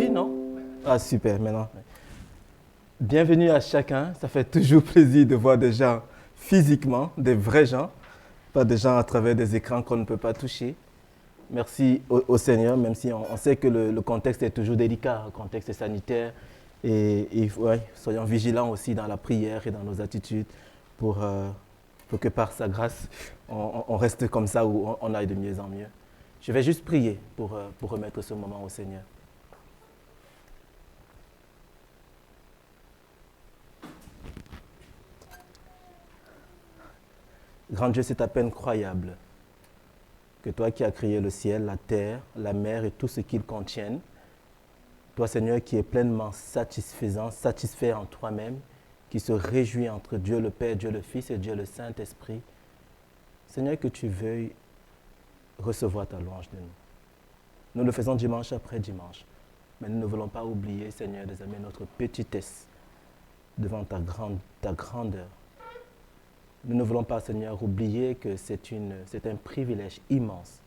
Oui, non? Ah, super, maintenant. Bienvenue à chacun. Ça fait toujours plaisir de voir des gens physiquement, des vrais gens, pas des gens à travers des écrans qu'on ne peut pas toucher. Merci au Seigneur, même si on sait que le contexte est toujours délicat, le contexte sanitaire. Et ouais, soyons vigilants aussi dans la prière et dans nos attitudes pour que par sa grâce, on reste comme ça ou on aille de mieux en mieux. Je vais juste prier pour remettre ce moment au Seigneur. Grand Dieu, c'est à peine croyable que toi qui as créé le ciel, la terre, la mer et tout ce qu'ils contiennent, toi Seigneur qui es pleinement satisfaisant, satisfait en toi-même, qui se réjouit entre Dieu le Père, Dieu le Fils et Dieu le Saint-Esprit, Seigneur, que tu veuilles recevoir ta louange de nous. Nous le faisons dimanche après dimanche, mais nous ne voulons pas oublier, Seigneur, des amis, notre petitesse devant ta grandeur. Nous ne voulons pas, Seigneur, oublier que c'est un privilège immense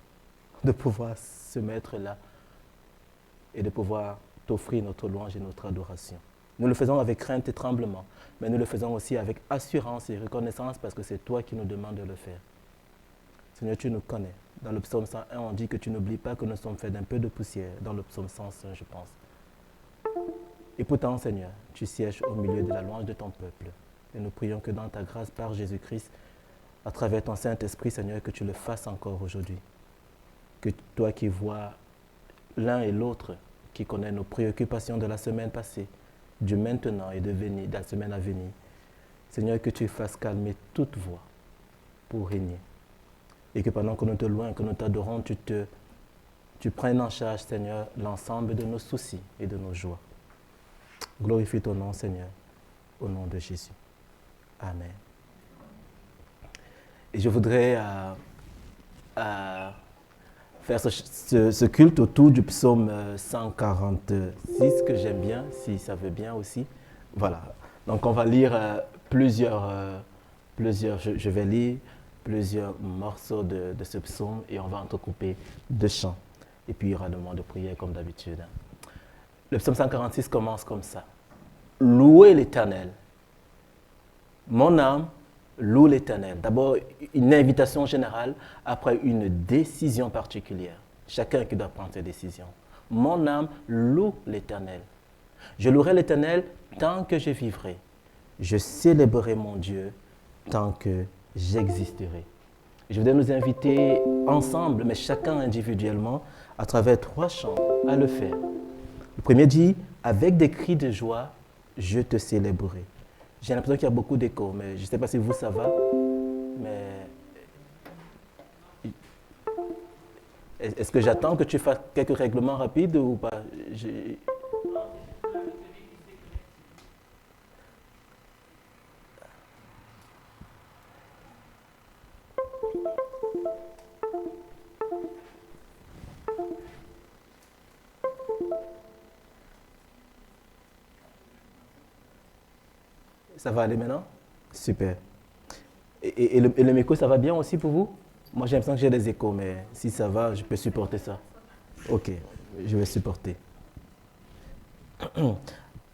de pouvoir se mettre là et de pouvoir t'offrir notre louange et notre adoration. Nous le faisons avec crainte et tremblement, mais nous le faisons aussi avec assurance et reconnaissance parce que c'est toi qui nous demandes de le faire. Seigneur, tu nous connais. Dans le psaume 101, on dit que tu n'oublies pas que nous sommes faits d'un peu de poussière. Dans le psaume 105, je pense. Et pourtant, Seigneur, tu sièges au milieu de la louange de ton peuple. Et nous prions que dans ta grâce, par Jésus-Christ, à travers ton Saint-Esprit, Seigneur, que tu le fasses encore aujourd'hui. Que toi qui vois l'un et l'autre, qui connaît nos préoccupations de la semaine passée, du maintenant et de la semaine à venir, Seigneur, que tu fasses calmer toute voix pour régner. Et que pendant que nous te louons, que nous t'adorons, tu prennes en charge, Seigneur, l'ensemble de nos soucis et de nos joies. Glorifie ton nom, Seigneur, au nom de Jésus. Amen. Et je voudrais faire ce culte autour du psaume 146, que j'aime bien, si ça veut bien aussi. Voilà. Donc on va lire je vais lire plusieurs morceaux de ce psaume et on va entrecouper deux chants. Et puis il y aura le moment de prière comme d'habitude. Le psaume 146 commence comme ça. Louez l'Éternel. Mon âme loue l'Éternel. D'abord, une invitation générale, après une décision particulière. Chacun qui doit prendre ses décisions. Mon âme loue l'Éternel. Je louerai l'Éternel tant que je vivrai. Je célébrerai mon Dieu tant que j'existerai. Je voudrais nous inviter ensemble, mais chacun individuellement, à travers 3 chants, à le faire. Le premier dit, avec des cris de joie, je te célébrerai. J'ai l'impression qu'il y a beaucoup d'écho, mais je ne sais pas si vous, ça va. Mais est-ce que j'attends que tu fasses quelques règlements rapides ou pas? Ça va aller maintenant? Super. Et le micro, ça va bien aussi pour vous? Moi, j'ai l'impression que j'ai des échos, mais si ça va, je peux supporter ça. Ok, je vais supporter.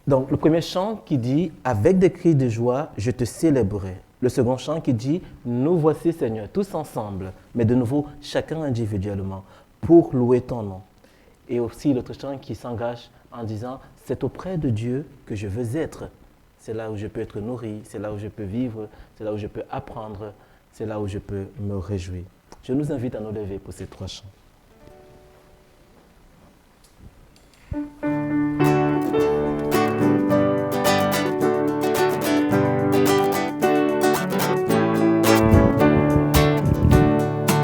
Donc, le premier chant qui dit « Avec des cris de joie, je te célébrerai ». Le second chant qui dit « Nous voici, Seigneur, tous ensemble, mais de nouveau, chacun individuellement, pour louer ton nom ». Et aussi l'autre chant qui s'engage en disant « C'est auprès de Dieu que je veux être ». C'est là où je peux être nourri, c'est là où je peux vivre, c'est là où je peux apprendre, c'est là où je peux me réjouir. Je nous invite à nous lever pour ces 3 chants.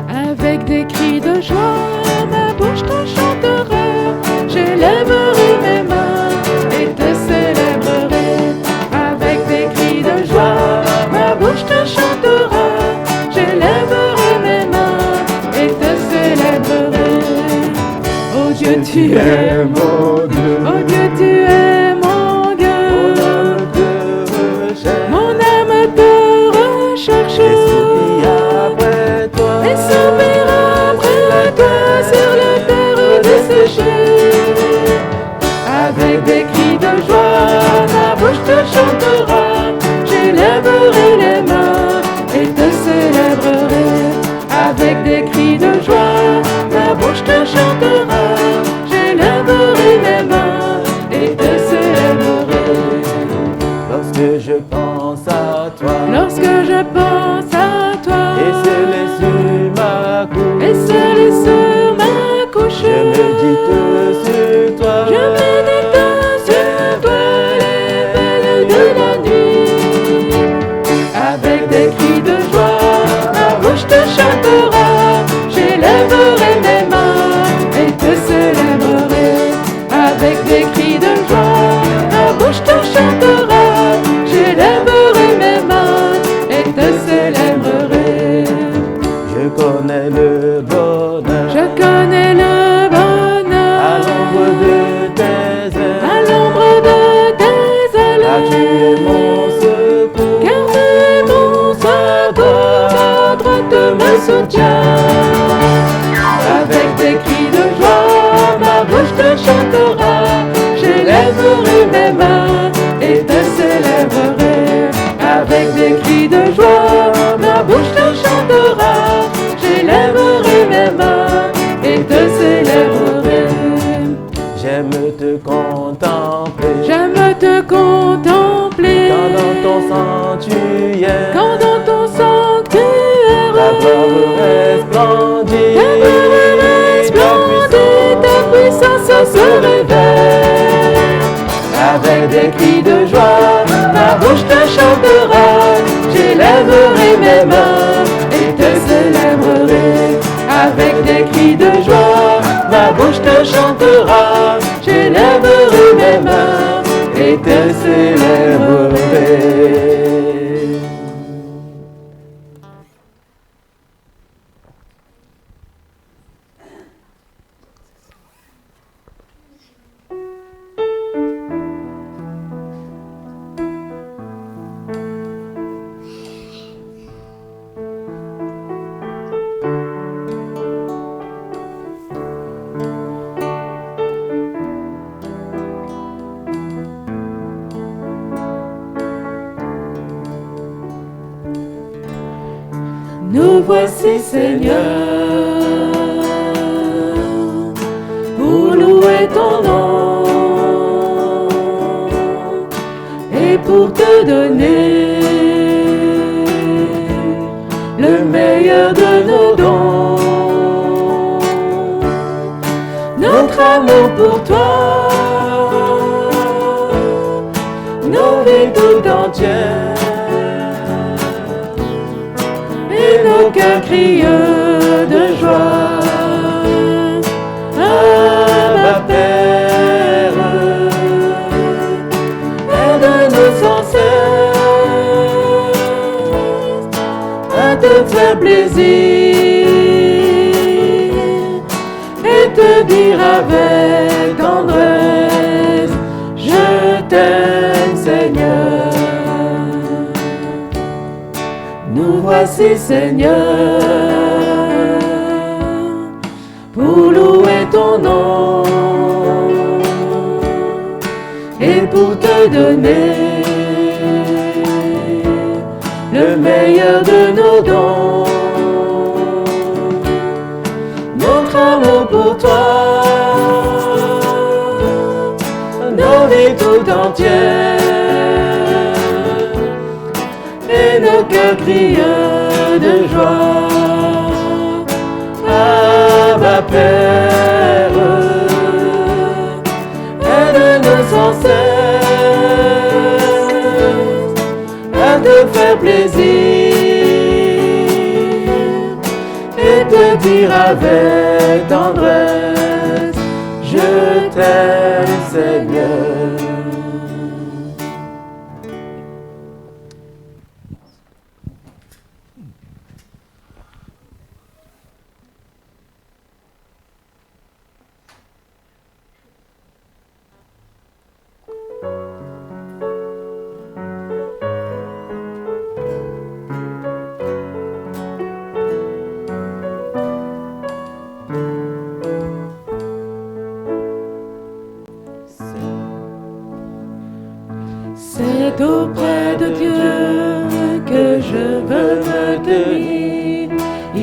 Avec des cris de joie, ma bouche te chantera, j'élèverai mes mains et te célébrerai. Avec des cris de joie, ma bouche te chantera, j'élèverai mes mains et te célébrerai. Oh Dieu, tu es mon Dieu. Oh Dieu, tu es mon Dieu. Mon âme te recherche. Et soupire après toi sur la terre desséchée. Avec des cris de joie, ma bouche te chantera. J'élèverai mes mains et te célébrerai. Lorsque je pense à toi, Lorsque je pense à toi, et scellé sur ma couche, et scellé sur ma couche, je médite sur toi, je médite sur toi les veilles de la nuit. Avec des cris de joie, ma bouche te chantera. J'élèverai mes mains et te célébrerai. Avec des cris de joie, ma bouche te chantera. J'élèverai mes mains et te célébrerai. je connais le bonheur, Je connais le bonheur à l'ombre de tes ailes, à l'ombre de tes ailes. car tu es mon secours, Car tu es mon secours, ta droite me soutient. Avec des cris de joie, ma bouche te chantera. J'élèverai mes mains et te célébrerai. Avec des cris de joie, ma bouche te chantera. J'élèverai mes mains et te célébrerai. j'aime te contempler, J'aime te contempler. quand dans ton sanctuaire, Quand dans ton sanctuaire, ta gloire resplendit, ta gloire resplendit, ta puissance se révèle. Avec des cris de joie, ma bouche te chantera. J'élèverai mes mains et te célébrerai. Avec des cris de joie, ma bouche te chantera. J'élèverai mes mains et te célébrerai. Nous voici, Seigneur, pour louer ton nom et pour te donner le meilleur de nos dons. Notre amour pour toi, nos vies tout entières. Et nos cœurs crient de joie. Abba Père, aide-nous sans cesse à te faire plaisir et te dire avec tendresse, je t'aime Seigneur. Nous voici, Seigneur, pour louer ton nom et pour te donner le meilleur de nos dons. Notre amour pour toi, nos vies tout entières. Et nos cœurs crient de joie. Abba Père, aide-nous sans cesse à te faire plaisir et te dire avec tendresse, je t'aime Seigneur.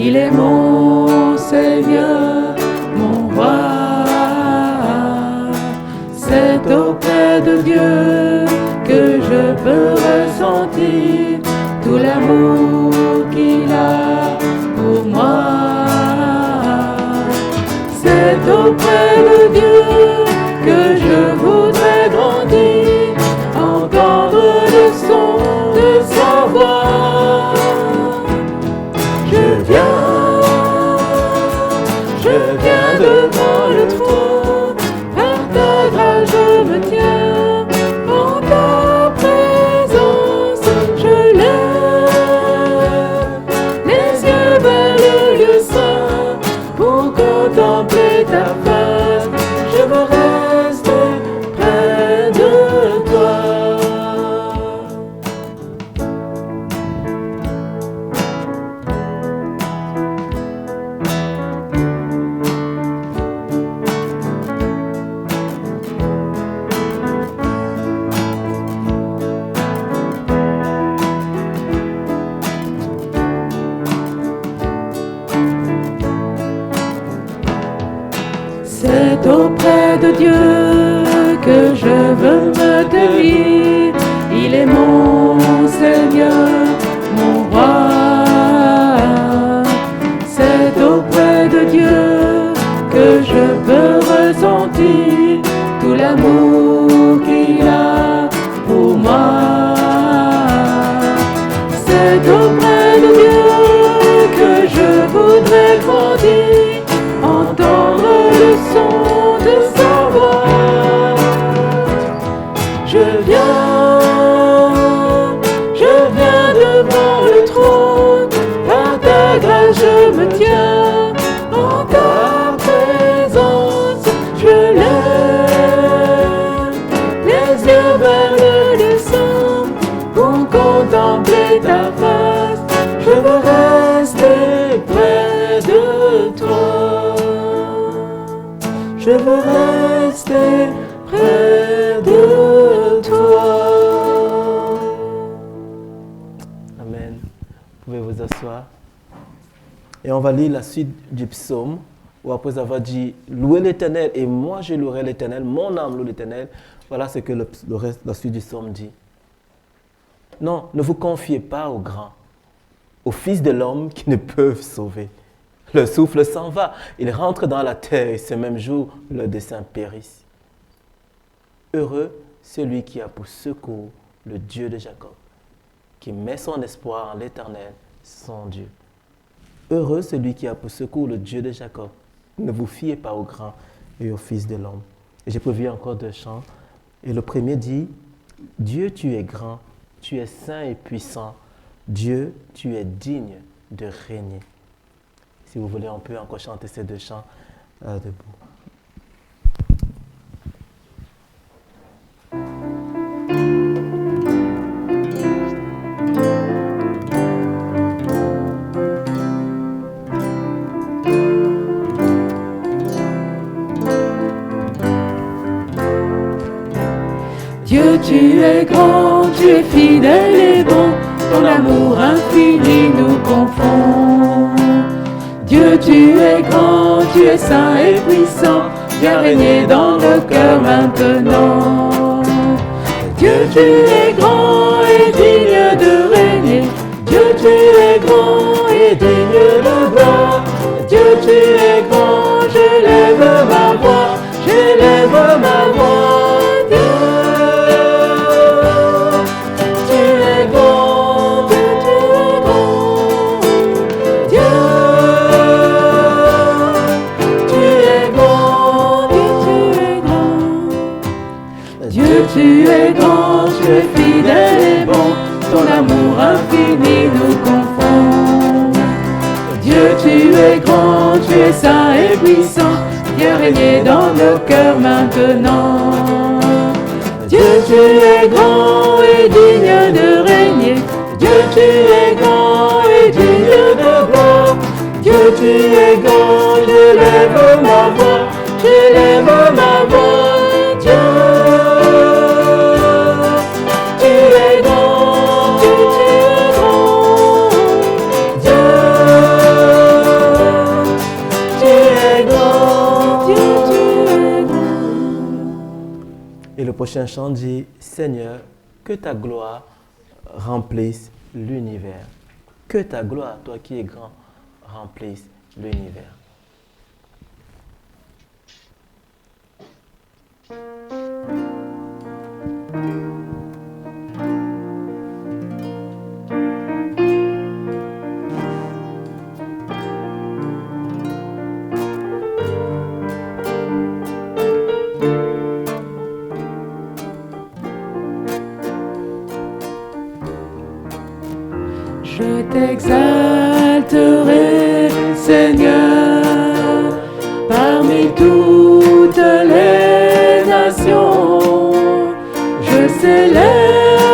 Il est mon Seigneur, mon roi. C'est auprès de Dieu que je peux ressentir tout l'amour qu'il a pour moi. C'est auprès de Dieu que je voudrais grandir, entendre le son de sa voix. Je viens devant le trône, par ta grâce je me tiens, en ta présence je lève les yeux vers le lieu saint pour contempler ta face. Je veux rester près de toi. C'est auprès de Dieu que je veux me tenir. Il est mon Seigneur, mon roi. C'est auprès de Dieu que je peux ressentir tout l'amour qu'il a pour moi. C'est auprès de Dieu que je voudrais grandir, entendre le son de sa voix. Je viens devant le trône, par ta grâce je me tiens, en ta présence je lève les yeux vers le lieu saint pour contempler ta face. Je veux rester près de toi. Je veux rester près de toi. Amen. Vous pouvez vous asseoir. Et on va lire la suite du psaume, où après avoir dit « Louez l'Éternel, et moi je louerai l'Éternel, mon âme loue l'Éternel », voilà ce que la suite du psaume dit. Non, ne vous confiez pas aux grands, aux fils de l'homme qui ne peuvent sauver. Le souffle s'en va, il rentre dans la terre et ce même jour, le dessein périsse. Heureux celui qui a pour secours le Dieu de Jacob, qui met son espoir en l'Éternel, son Dieu. Heureux celui qui a pour secours le Dieu de Jacob. Ne vous fiez pas aux grands et aux fils de l'homme. Et j'ai prévu encore 2 chants. Et le premier dit, Dieu, tu es grand, tu es saint et puissant. Dieu, tu es digne de régner. Si vous voulez, on peut encore chanter ces 2 chants debout. Dieu, tu es grand, tu es fidèle et bon, ton amour infini nous confond. Dieu, tu es grand, tu es saint et puissant, viens régner dans nos cœurs maintenant. Dieu, tu es grand et digne de régner. Dieu, tu es grand et digne de gloire. Dieu, tu es grand, j'élève ma voix, j'élève ma voix. Tu es grand, tu es fidèle et bon, ton amour infini nous confond. Dieu, tu es grand, tu es saint et puissant, viens régner dans nos cœurs maintenant. Dieu, tu es grand et digne de régner. Dieu, tu es grand et digne de gloire. Dieu, tu es grand, j'élève ma voix, j'élève ma voix. Dieu, tu es grand, Dieu, prochain chant dit « Seigneur, que ta gloire remplisse l'univers. » Que ta gloire, toi qui es grand, remplisse l'univers. Je t'exalterai, Seigneur, parmi toutes les nations. Je célébrerai,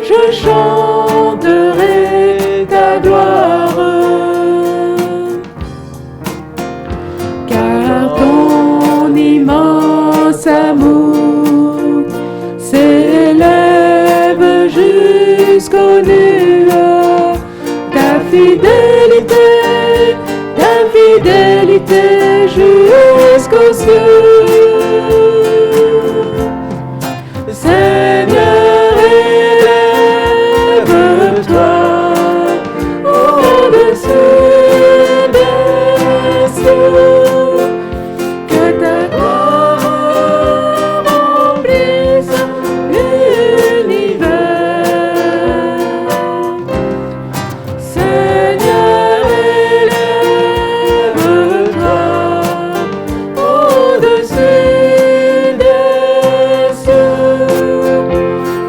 je chanterai ta gloire. Car ton immense amour s'élève jusqu'aux nuées. Ta fidélité jusqu'aux cieux. Seigneur, élève-toi au-dessus des cieux, que ta gloire remplisse l'univers. Seigneur, élève-toi au-dessus des cieux,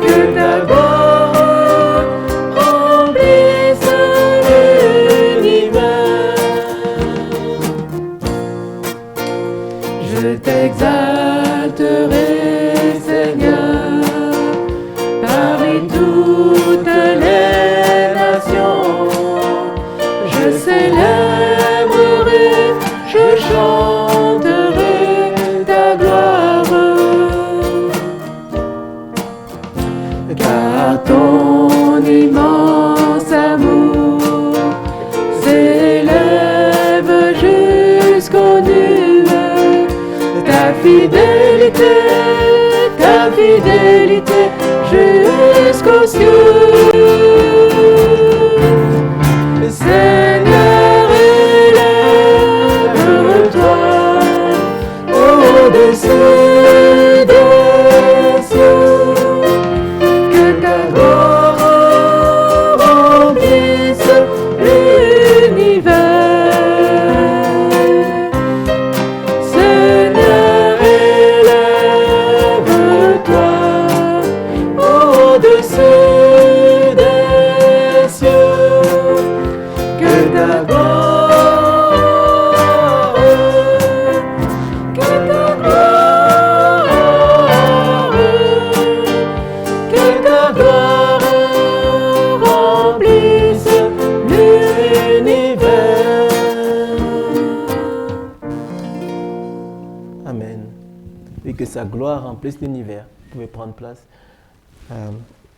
que ta gloire remplisse l'univers. Je t'exalterai, Seigneur, parmi toutes les nations. Je célébrerai, je chanterai ta gloire. Car ton immense amour s'élève jusqu'aux nuées. Ta fidélité jusqu'aux cieux. Seigneur, élève-toi au-dessus des cieux, que ta gloire remplisse l'univers. Seigneur, élève-toi au-dessus des cieux, que ta gloire, que ta gloire, que ta gloire remplisse l'univers. Amen. Et que sa gloire remplisse l'univers. Vous pouvez prendre place.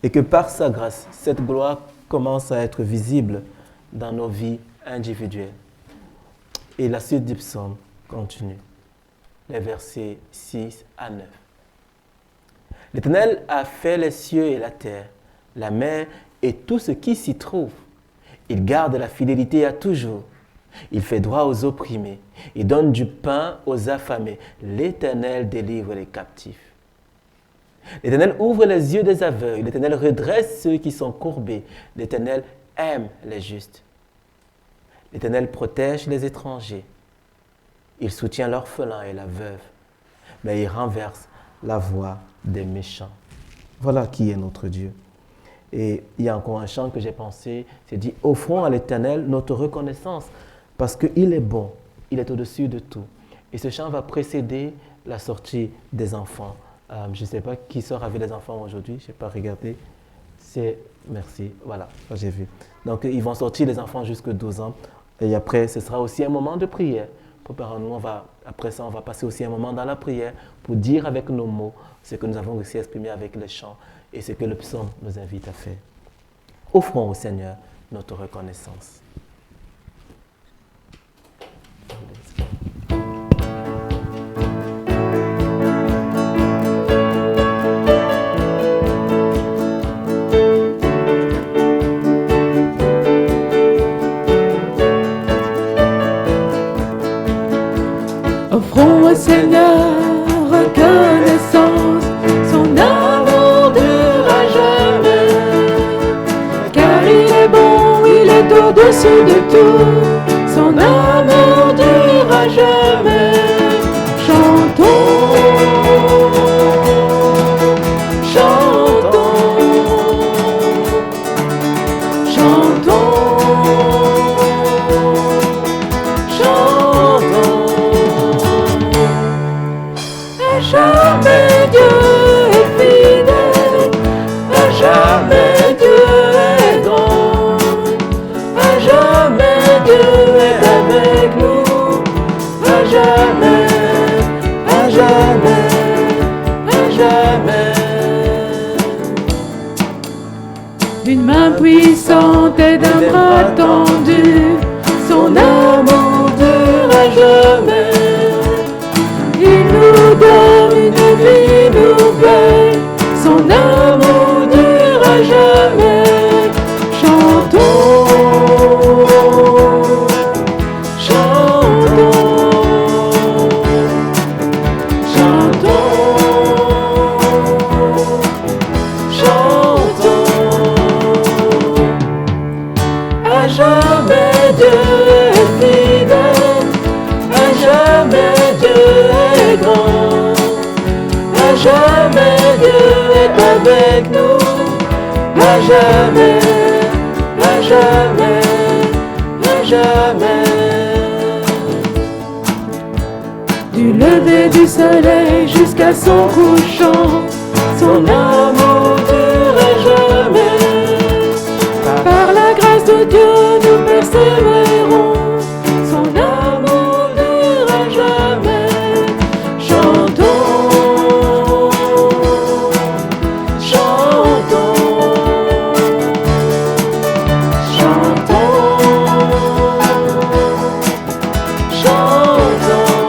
Et que par sa grâce, cette gloire commence à être visible dans nos vies individuelles. Et la suite du psaume continue. Les versets 6 à 9. L'Éternel a fait les cieux et la terre, la mer et tout ce qui s'y trouve. Il garde la fidélité à toujours. Il fait droit aux opprimés. Il donne du pain aux affamés. L'Éternel délivre les captifs. L'Éternel ouvre les yeux des aveugles. L'Éternel redresse ceux qui sont courbés. L'Éternel aime les justes. L'Éternel protège les étrangers. Il soutient l'orphelin et la veuve. Mais il renverse la voix des méchants. Voilà qui est notre Dieu. Et il y a encore un chant que j'ai pensé, c'est dit « Offrons à l'Éternel notre reconnaissance, parce qu'il est bon, il est au-dessus de tout. » Et ce chant va précéder la sortie des enfants. Je ne sais pas qui sort avec les enfants aujourd'hui, je n'ai pas regardé. Merci, voilà, j'ai vu. Donc, ils vont sortir les enfants jusqu'à 12 ans. Et après, ce sera aussi un moment de prière. Préparons-nous, après ça, on va passer aussi un moment dans la prière pour dire avec nos mots ce que nous avons réussi à exprimer avec les chants et ce que le psaume nous invite à faire. Offrons au Seigneur notre reconnaissance. Seigneur, reconnaissance, son amour durera jamais. Car il est bon, il est au-dessus de tout, son amour durera jamais. Chantons, chantons, chantons, chantons. À jamais Dieu est fidèle, à jamais Dieu est grand, à jamais Dieu est avec nous, à jamais, à jamais, à jamais. D'une main puissante et d'un bras tendu, son amour durera jamais. Il nous donne une vie nouvelle, son amour durera jamais. Chantons, chantons, chantons, chantons. À jamais Dieu est fidèle, à jamais Dieu est grand, à jamais Dieu est avec nous, à jamais, à jamais, à jamais. Du lever du soleil jusqu'à son couchant, son amour durera jamais. Par la grâce de Dieu, nous persévérons, son amour durera jamais. Chantons, chantons, chantons, chantons.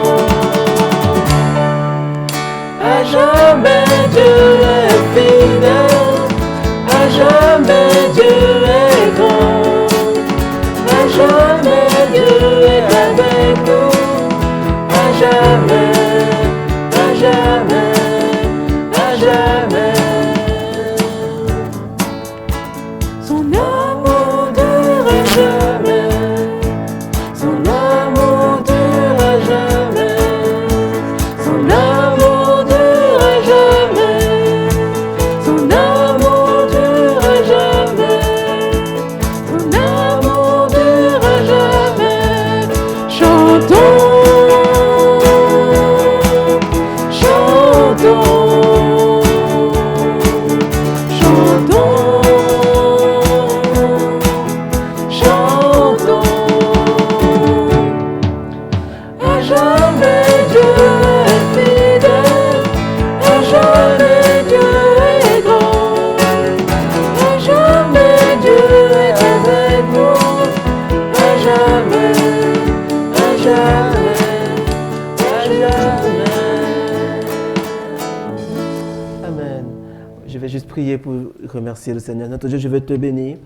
À jamais Dieu est fidèle, à jamais Dieu est grand, à jamais Dieu est avec nous, à jamais, à jamais, à jamais. Son amour durera jamais, son amour durera jamais, son amour durera jamais, son amour durera jamais, son amour durera jamais. Chantons, chantons, chantons, chantons. À jamais Dieu est fidèle, à jamais Dieu est grand, à jamais Dieu est avec nous, à jamais, à jamais, à jamais. Amen. Je vais juste prier pour remercier le Seigneur. Notre Dieu, je veux te bénir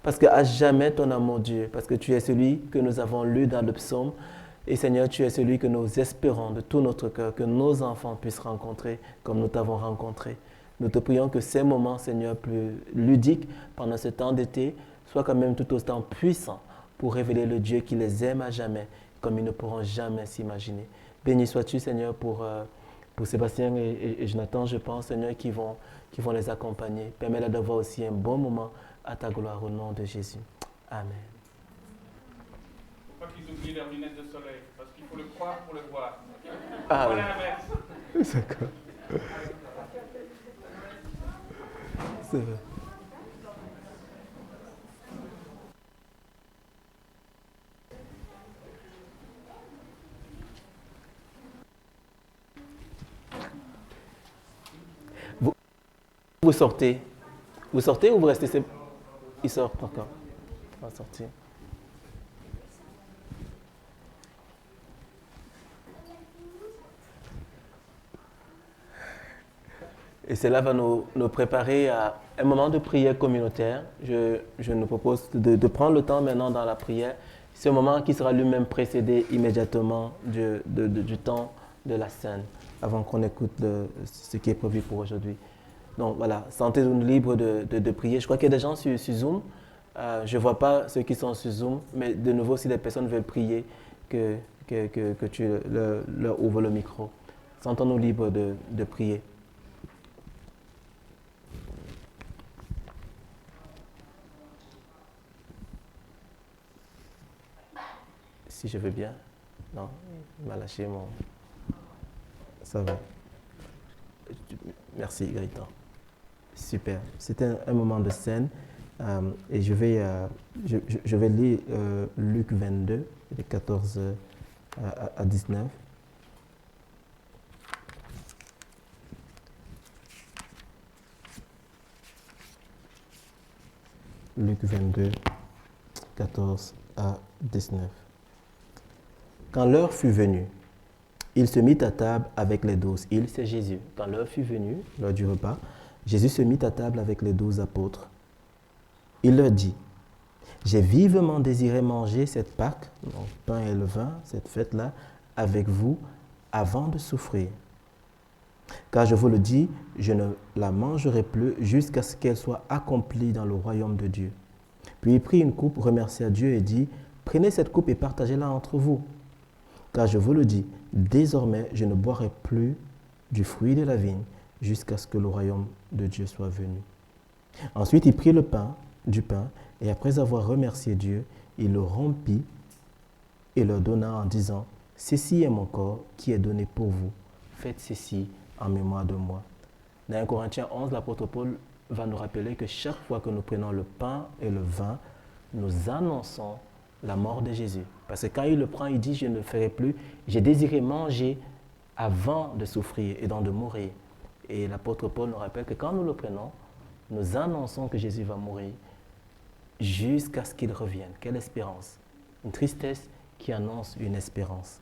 parce qu'à jamais ton amour, Dieu, parce que tu es celui que nous avons lu dans le psaume. Et Seigneur, tu es celui que nous espérons de tout notre cœur, que nos enfants puissent rencontrer comme nous t'avons rencontré. Nous te prions que ces moments, Seigneur, plus ludiques pendant ce temps d'été, soient quand même tout autant puissants pour révéler le Dieu qui les aime à jamais, comme ils ne pourront jamais s'imaginer. Béni sois-tu, Seigneur, pour Sébastien et Jonathan, je pense, Seigneur, qui vont les accompagner. Permets-leur d'avoir aussi un bon moment à ta gloire au nom de Jésus. Amen. Faut pas qu'ils oublient leurs lunettes de soleil, parce qu'il faut le croire pour le voir. Ah Voilà oui. l'inverse. D'accord. C'est vrai. Vous sortez. Vous sortez ou vous restez? Il sort encore. On va sortir. Et cela va nous préparer à un moment de prière communautaire. Je nous propose de prendre le temps maintenant dans la prière. C'est un moment qui sera lui-même précédé immédiatement du temps de la scène avant qu'on écoute ce qui est prévu pour aujourd'hui. Donc voilà, sentez-vous libre de prier. Je crois qu'il y a des gens sur Zoom. Je ne vois pas ceux qui sont sur Zoom, mais de nouveau, si les personnes veulent prier, que tu leur ouvres le micro. Sentons-nous libres de prier. Si je veux bien. Non, il m'a lâché mon... Ça va. Merci, Gaëtan. Super. C'était un moment de scène. Et je vais lire Luc 22, de 14 à 19. Luc 22, 14 à 19. Quand l'heure fut venue, il se mit à table avec les 12. Il, c'est Jésus. Quand l'heure fut venue, l'heure du repas, Jésus se mit à table avec les 12 apôtres. Il leur dit, « J'ai vivement désiré manger cette Pâque, donc pain et le vin, cette fête-là, avec vous avant de souffrir. Car je vous le dis, je ne la mangerai plus jusqu'à ce qu'elle soit accomplie dans le royaume de Dieu. » Puis il prit une coupe, remercia Dieu et dit, « Prenez cette coupe et partagez-la entre vous. Car je vous le dis, désormais je ne boirai plus du fruit de la vigne jusqu'à ce que le royaume de Dieu soit venu. » Ensuite il prit du pain, et après avoir remercié Dieu, il le rompit et leur donna en disant, « Ceci est mon corps qui est donné pour vous. Faites ceci en mémoire de moi. » Dans 1 Corinthiens 11, l'apôtre Paul va nous rappeler que chaque fois que nous prenons le pain et le vin, nous annonçons la mort de Jésus. Parce que quand il le prend, il dit, « Je ne le ferai plus. J'ai désiré manger avant de souffrir et donc de mourir. » Et l'apôtre Paul nous rappelle que quand nous le prenons, nous annonçons que Jésus va mourir jusqu'à ce qu'il revienne. Quelle espérance! Une tristesse qui annonce une espérance.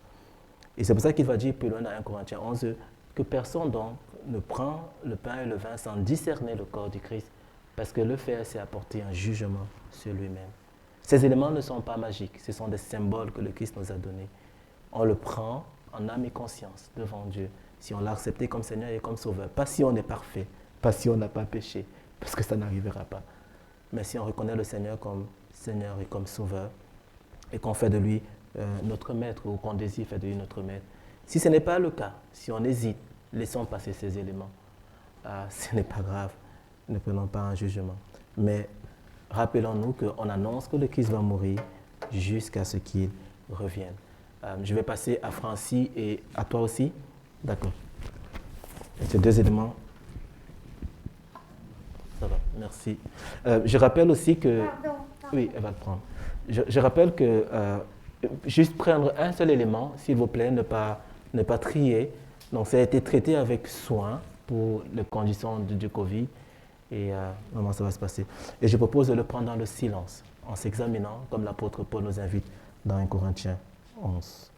Et c'est pour ça qu'il va dire plus loin dans 1 Corinthiens 11 que personne donc ne prend le pain et le vin sans discerner le corps du Christ, parce que le faire, c'est apporter un jugement sur lui-même. Ces éléments ne sont pas magiques, ce sont des symboles que le Christ nous a donnés. On le prend en âme et conscience devant Dieu, si on l'a accepté comme Seigneur et comme Sauveur. Pas si on est parfait, pas si on n'a pas péché, parce que ça n'arrivera pas. Mais si on reconnaît le Seigneur et comme Sauveur, et qu'on fait de lui notre maître, ou qu'on désire faire de lui notre maître. Si ce n'est pas le cas, si on hésite, laissons passer ces éléments. Ce n'est pas grave, ne prenons pas un jugement. Mais rappelons-nous qu'on annonce que le Christ va mourir jusqu'à ce qu'il revienne. Je vais passer à Francis et à toi aussi. D'accord. Ces deux éléments. Ça va, merci. Je rappelle aussi que... Pardon. Oui, elle va le prendre. Je rappelle que juste prendre un seul élément, s'il vous plaît, ne pas trier. Donc, ça a été traité avec soin pour les conditions du Covid. Et comment ça va se passer. Et je propose de le prendre dans le silence, en s'examinant, comme l'apôtre Paul nous invite dans 1 Corinthiens 11.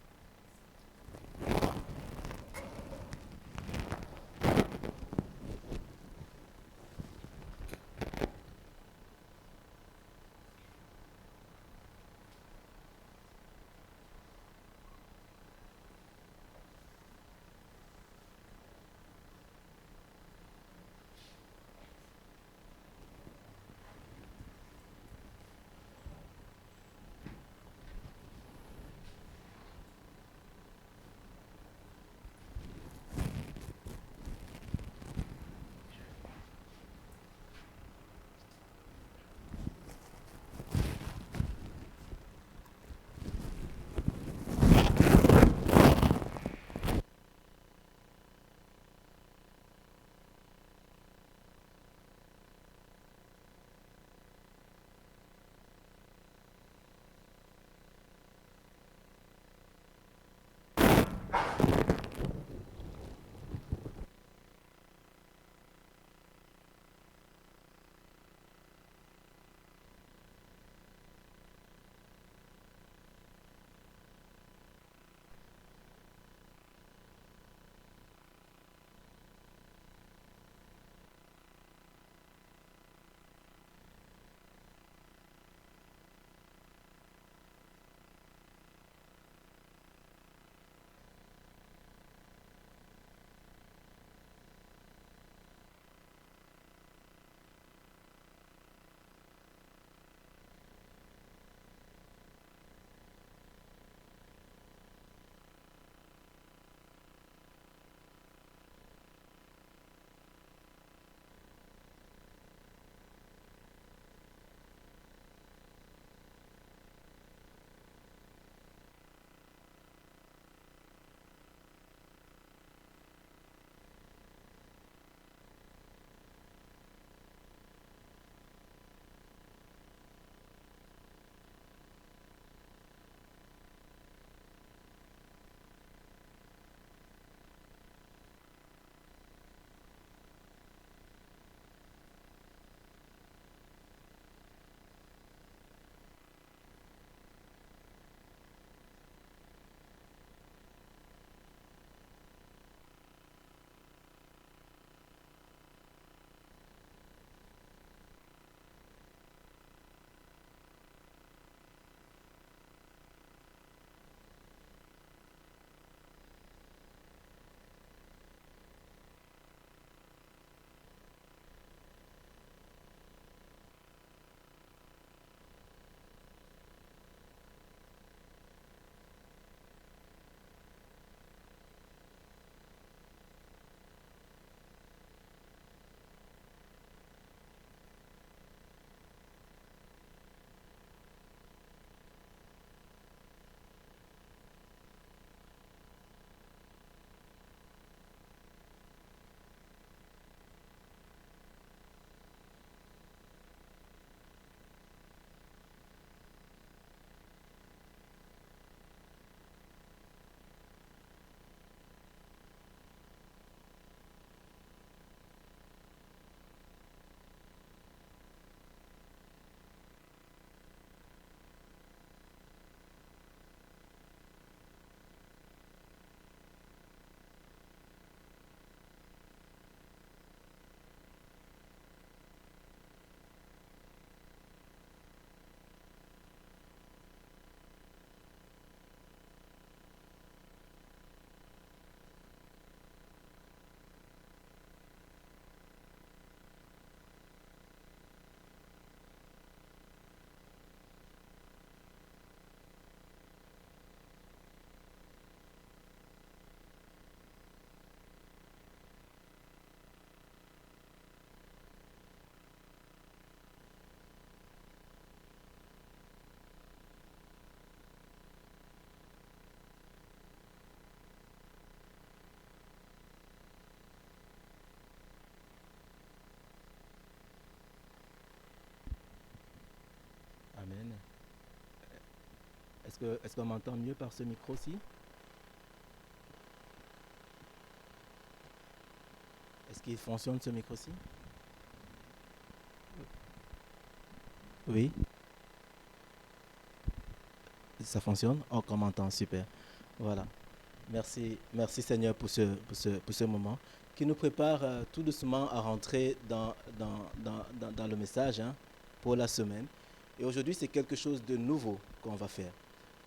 Est-ce qu'on m'entend mieux par ce micro-ci? Est-ce qu'il fonctionne ce micro-ci? Oui. Ça fonctionne? Oh, qu'on m'entend, super. Voilà. Merci Seigneur pour ce moment qui nous prépare tout doucement à rentrer dans le message pour la semaine. Et aujourd'hui, c'est quelque chose de nouveau qu'on va faire.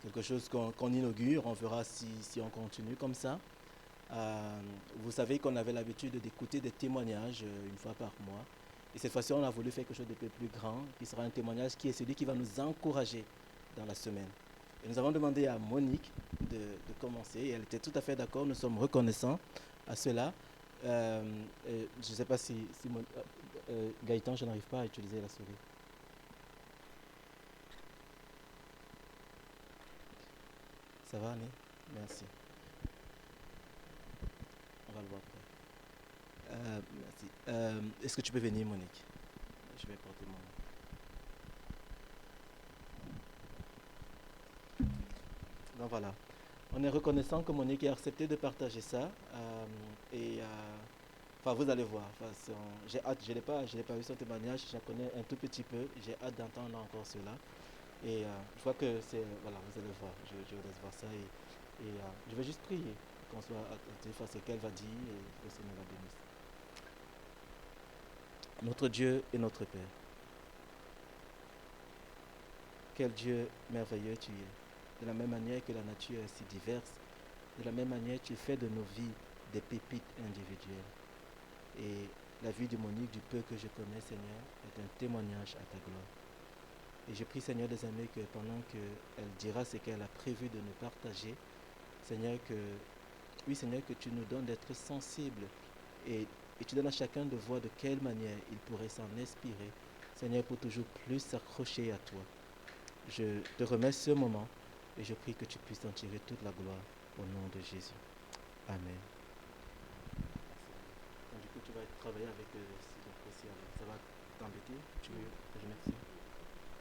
Quelque chose qu'on inaugure. On verra si on continue comme ça. Vous savez qu'on avait l'habitude d'écouter des témoignages une fois par mois. Et cette fois-ci, on a voulu faire quelque chose de plus grand, qui sera un témoignage qui est celui qui va nous encourager dans la semaine. Et nous avons demandé à Monique de commencer. Et elle était tout à fait d'accord. Nous sommes reconnaissants à cela. Je ne sais pas si Gaëtan, je n'arrive pas à utiliser la souris. Ça va, Annie? Merci. On va le voir après. Merci. Est-ce que tu peux venir, Monique? Je vais porter mon... Donc voilà, on est reconnaissant que Monique ait accepté de partager ça. Enfin, vous allez voir. J'ai hâte, je n'ai pas vu son témoignage, je la connais un tout petit peu. J'ai hâte d'entendre encore cela. Et je crois que c'est... Voilà, vous allez voir. Je vous laisse voir ça. Et je vais juste prier qu'on soit attentif à ce qu'elle va dire et que le Seigneur la bénisse. Notre Dieu et notre Père, quel Dieu merveilleux tu es. De la même manière que la nature est si diverse, de la même manière tu fais de nos vies des pépites individuelles. Et la vie de Monique, du peu que je connais, Seigneur, est un témoignage à ta gloire. Et je prie, Seigneur des amis, que pendant qu'elle dira ce qu'elle a prévu de nous partager, Seigneur, que tu nous donnes d'être sensibles et tu donnes à chacun de voir de quelle manière il pourrait s'en inspirer, Seigneur, pour toujours plus s'accrocher à toi. Je te remets ce moment et je prie que tu puisses en tirer toute la gloire au nom de Jésus. Amen. Donc, du coup, tu vas travailler avec ce ça va t'embêter? Tu veux que je mette ça?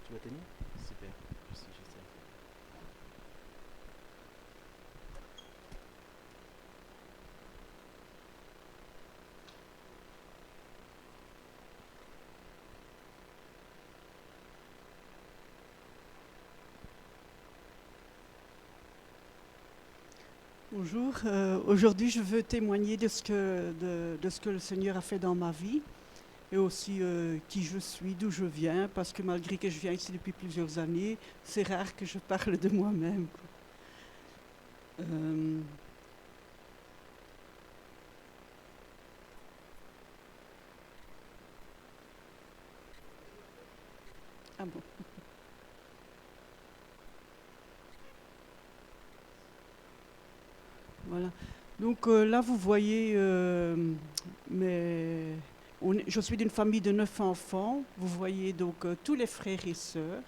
Tu vas tenir? Super. Je sais. Bonjour, aujourd'hui je veux témoigner de ce que le Seigneur a fait dans ma vie et aussi qui je suis, d'où je viens, parce que malgré que je viens ici depuis plusieurs années, c'est rare que je parle de moi-même. Ah bon. Voilà. Donc là, vous voyez, je suis d'une famille de 9 enfants. Vous voyez donc tous les frères et sœurs.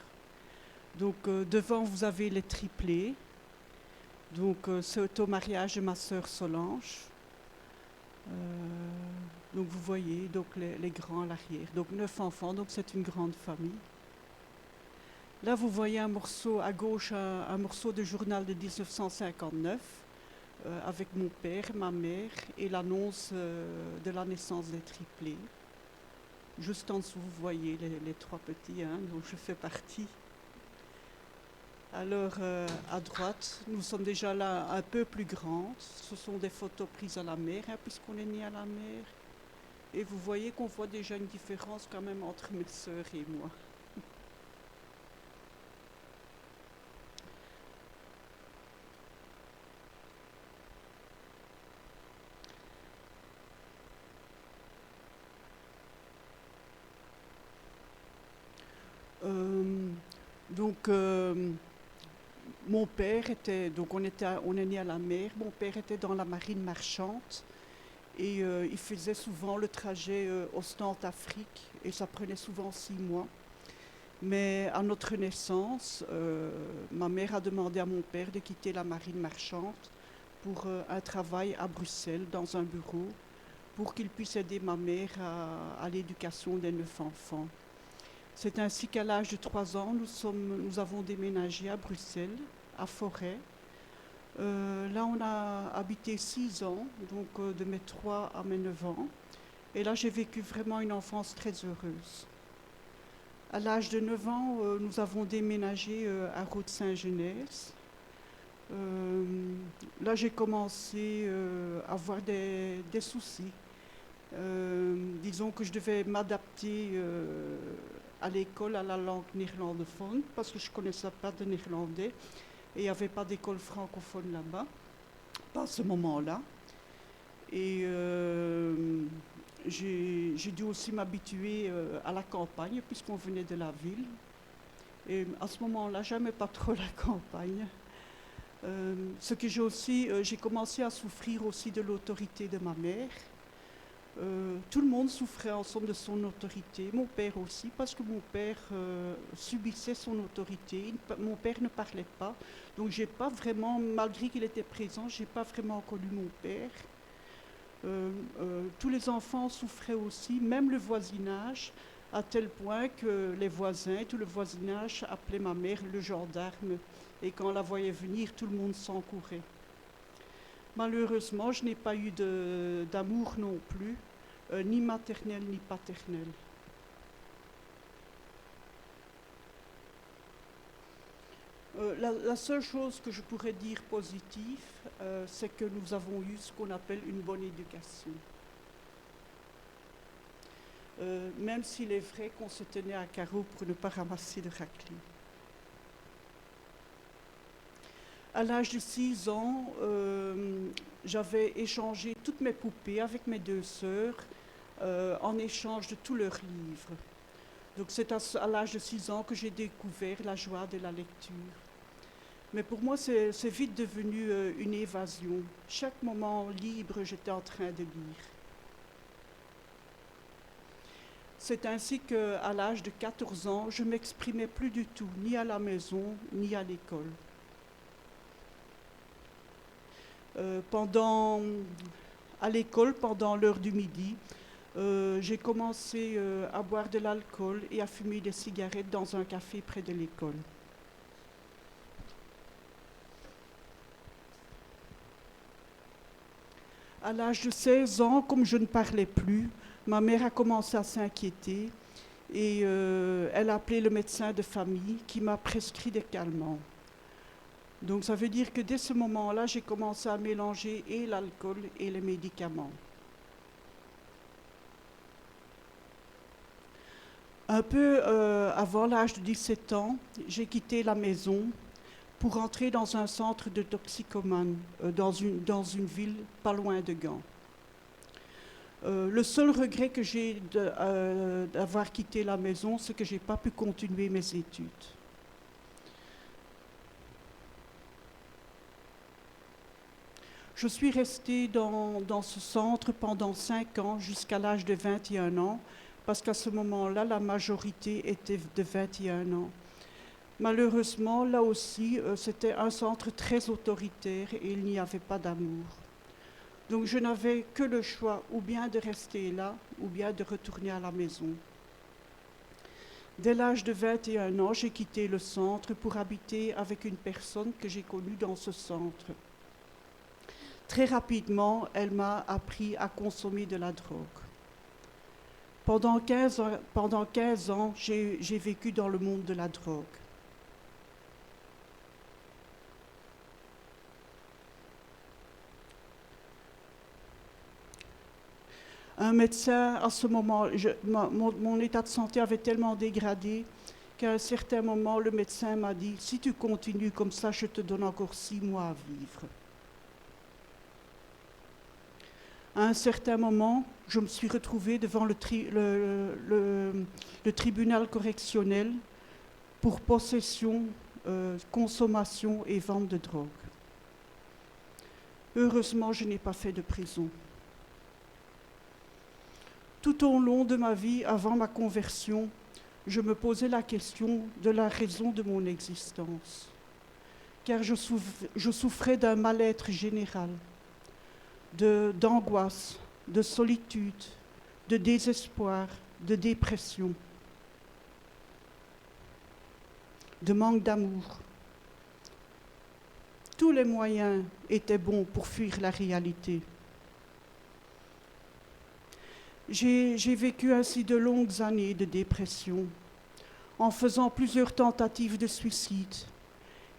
Donc devant, vous avez les triplés. Donc c'est au mariage de ma sœur Solange. Donc vous voyez donc les grands à l'arrière. Donc 9 enfants, donc c'est une grande famille. Là, vous voyez un morceau à gauche, un morceau de journal de 1959. Avec mon père, ma mère et l'annonce de la naissance des triplés. Juste en dessous, vous voyez les trois petits, dont je fais partie. Alors, à droite, nous sommes déjà là un peu plus grandes. Ce sont des photos prises à la mer, puisqu'on est né à la mer. Et vous voyez qu'on voit déjà une différence quand même entre mes sœurs et moi. Mon père était, donc on est né à la mer, mon père était dans la marine marchande et il faisait souvent le trajet Ostende-Afrique et ça prenait souvent 6 mois. Mais à notre naissance, ma mère a demandé à mon père de quitter la marine marchande pour un travail à Bruxelles dans un bureau pour qu'il puisse aider ma mère à l'éducation des 9 enfants. C'est ainsi qu'à l'âge de 3 ans, nous avons déménagé à Bruxelles à Forêt. Là, on a habité 6 ans, donc de mes 3 à mes 9 ans. Et là, j'ai vécu vraiment une enfance très heureuse. À l'âge de 9 ans, nous avons déménagé à Route-Saint-Genès. Là, j'ai commencé à avoir des soucis. Disons que je devais m'adapter à l'école, à la langue néerlandophone, parce que je ne connaissais pas de néerlandais et il n'y avait pas d'école francophone là-bas, pas à ce moment-là. Et j'ai dû aussi m'habituer à la campagne, puisqu'on venait de la ville. Et à ce moment-là, j'aimais pas trop la campagne. Ce que j'ai commencé à souffrir aussi de l'autorité de ma mère. Tout le monde souffrait ensemble de son autorité, mon père aussi, parce que mon père subissait son autorité. Mon père ne parlait pas, donc j'ai pas vraiment, malgré qu'il était présent, j'ai pas vraiment connu mon père. Tous les enfants souffraient aussi, même le voisinage, à tel point que les voisins, tout le voisinage appelait ma mère le gendarme, et quand on la voyait venir, tout le monde s'encourait. Malheureusement, je n'ai pas eu d'amour non plus, ni maternel ni paternel. La seule chose que je pourrais dire positive, c'est que nous avons eu ce qu'on appelle une bonne éducation. Même s'il est vrai qu'on se tenait à carreau pour ne pas ramasser de raclée. À l'âge de 6 ans, j'avais échangé toutes mes poupées avec mes 2 sœurs en échange de tous leurs livres. Donc c'est à l'âge de 6 ans que j'ai découvert la joie de la lecture. Mais pour moi, c'est vite devenu une évasion. Chaque moment libre, j'étais en train de lire. C'est ainsi qu'à l'âge de 14 ans, je ne m'exprimais plus du tout, ni à la maison, ni à l'école. À l'école, pendant l'heure du midi, j'ai commencé à boire de l'alcool et à fumer des cigarettes dans un café près de l'école. À l'âge de 16 ans, comme je ne parlais plus, ma mère a commencé à s'inquiéter et elle a appelé le médecin de famille qui m'a prescrit des calmants. Donc ça veut dire que dès ce moment-là, j'ai commencé à mélanger et l'alcool et les médicaments. Un peu avant l'âge de 17 ans, j'ai quitté la maison pour entrer dans un centre de toxicomanes dans une ville pas loin de Gand. Le seul regret que j'ai d'avoir quitté la maison, c'est que je n'ai pas pu continuer mes études. Je suis restée dans ce centre pendant 5 ans, jusqu'à l'âge de 21 ans, parce qu'à ce moment-là, la majorité était de 21 ans. Malheureusement, là aussi, c'était un centre très autoritaire et il n'y avait pas d'amour. Donc je n'avais que le choix, ou bien de rester là, ou bien de retourner à la maison. Dès l'âge de 21 ans, j'ai quitté le centre pour habiter avec une personne que j'ai connue dans ce centre. Très rapidement, elle m'a appris à consommer de la drogue. Pendant 15 ans, j'ai vécu dans le monde de la drogue. Un médecin, à ce moment, mon état de santé avait tellement dégradé qu'à un certain moment, le médecin m'a dit « Si tu continues comme ça, je te donne encore 6 mois à vivre. » À un certain moment, je me suis retrouvée devant le tribunal correctionnel pour possession, consommation et vente de drogue. Heureusement, je n'ai pas fait de prison. Tout au long de ma vie, avant ma conversion, je me posais la question de la raison de mon existence, car je souffrais d'un mal-être général, d'angoisse, de solitude, de désespoir, de dépression, de manque d'amour. Tous les moyens étaient bons pour fuir la réalité. J'ai vécu ainsi de longues années de dépression, en faisant plusieurs tentatives de suicide.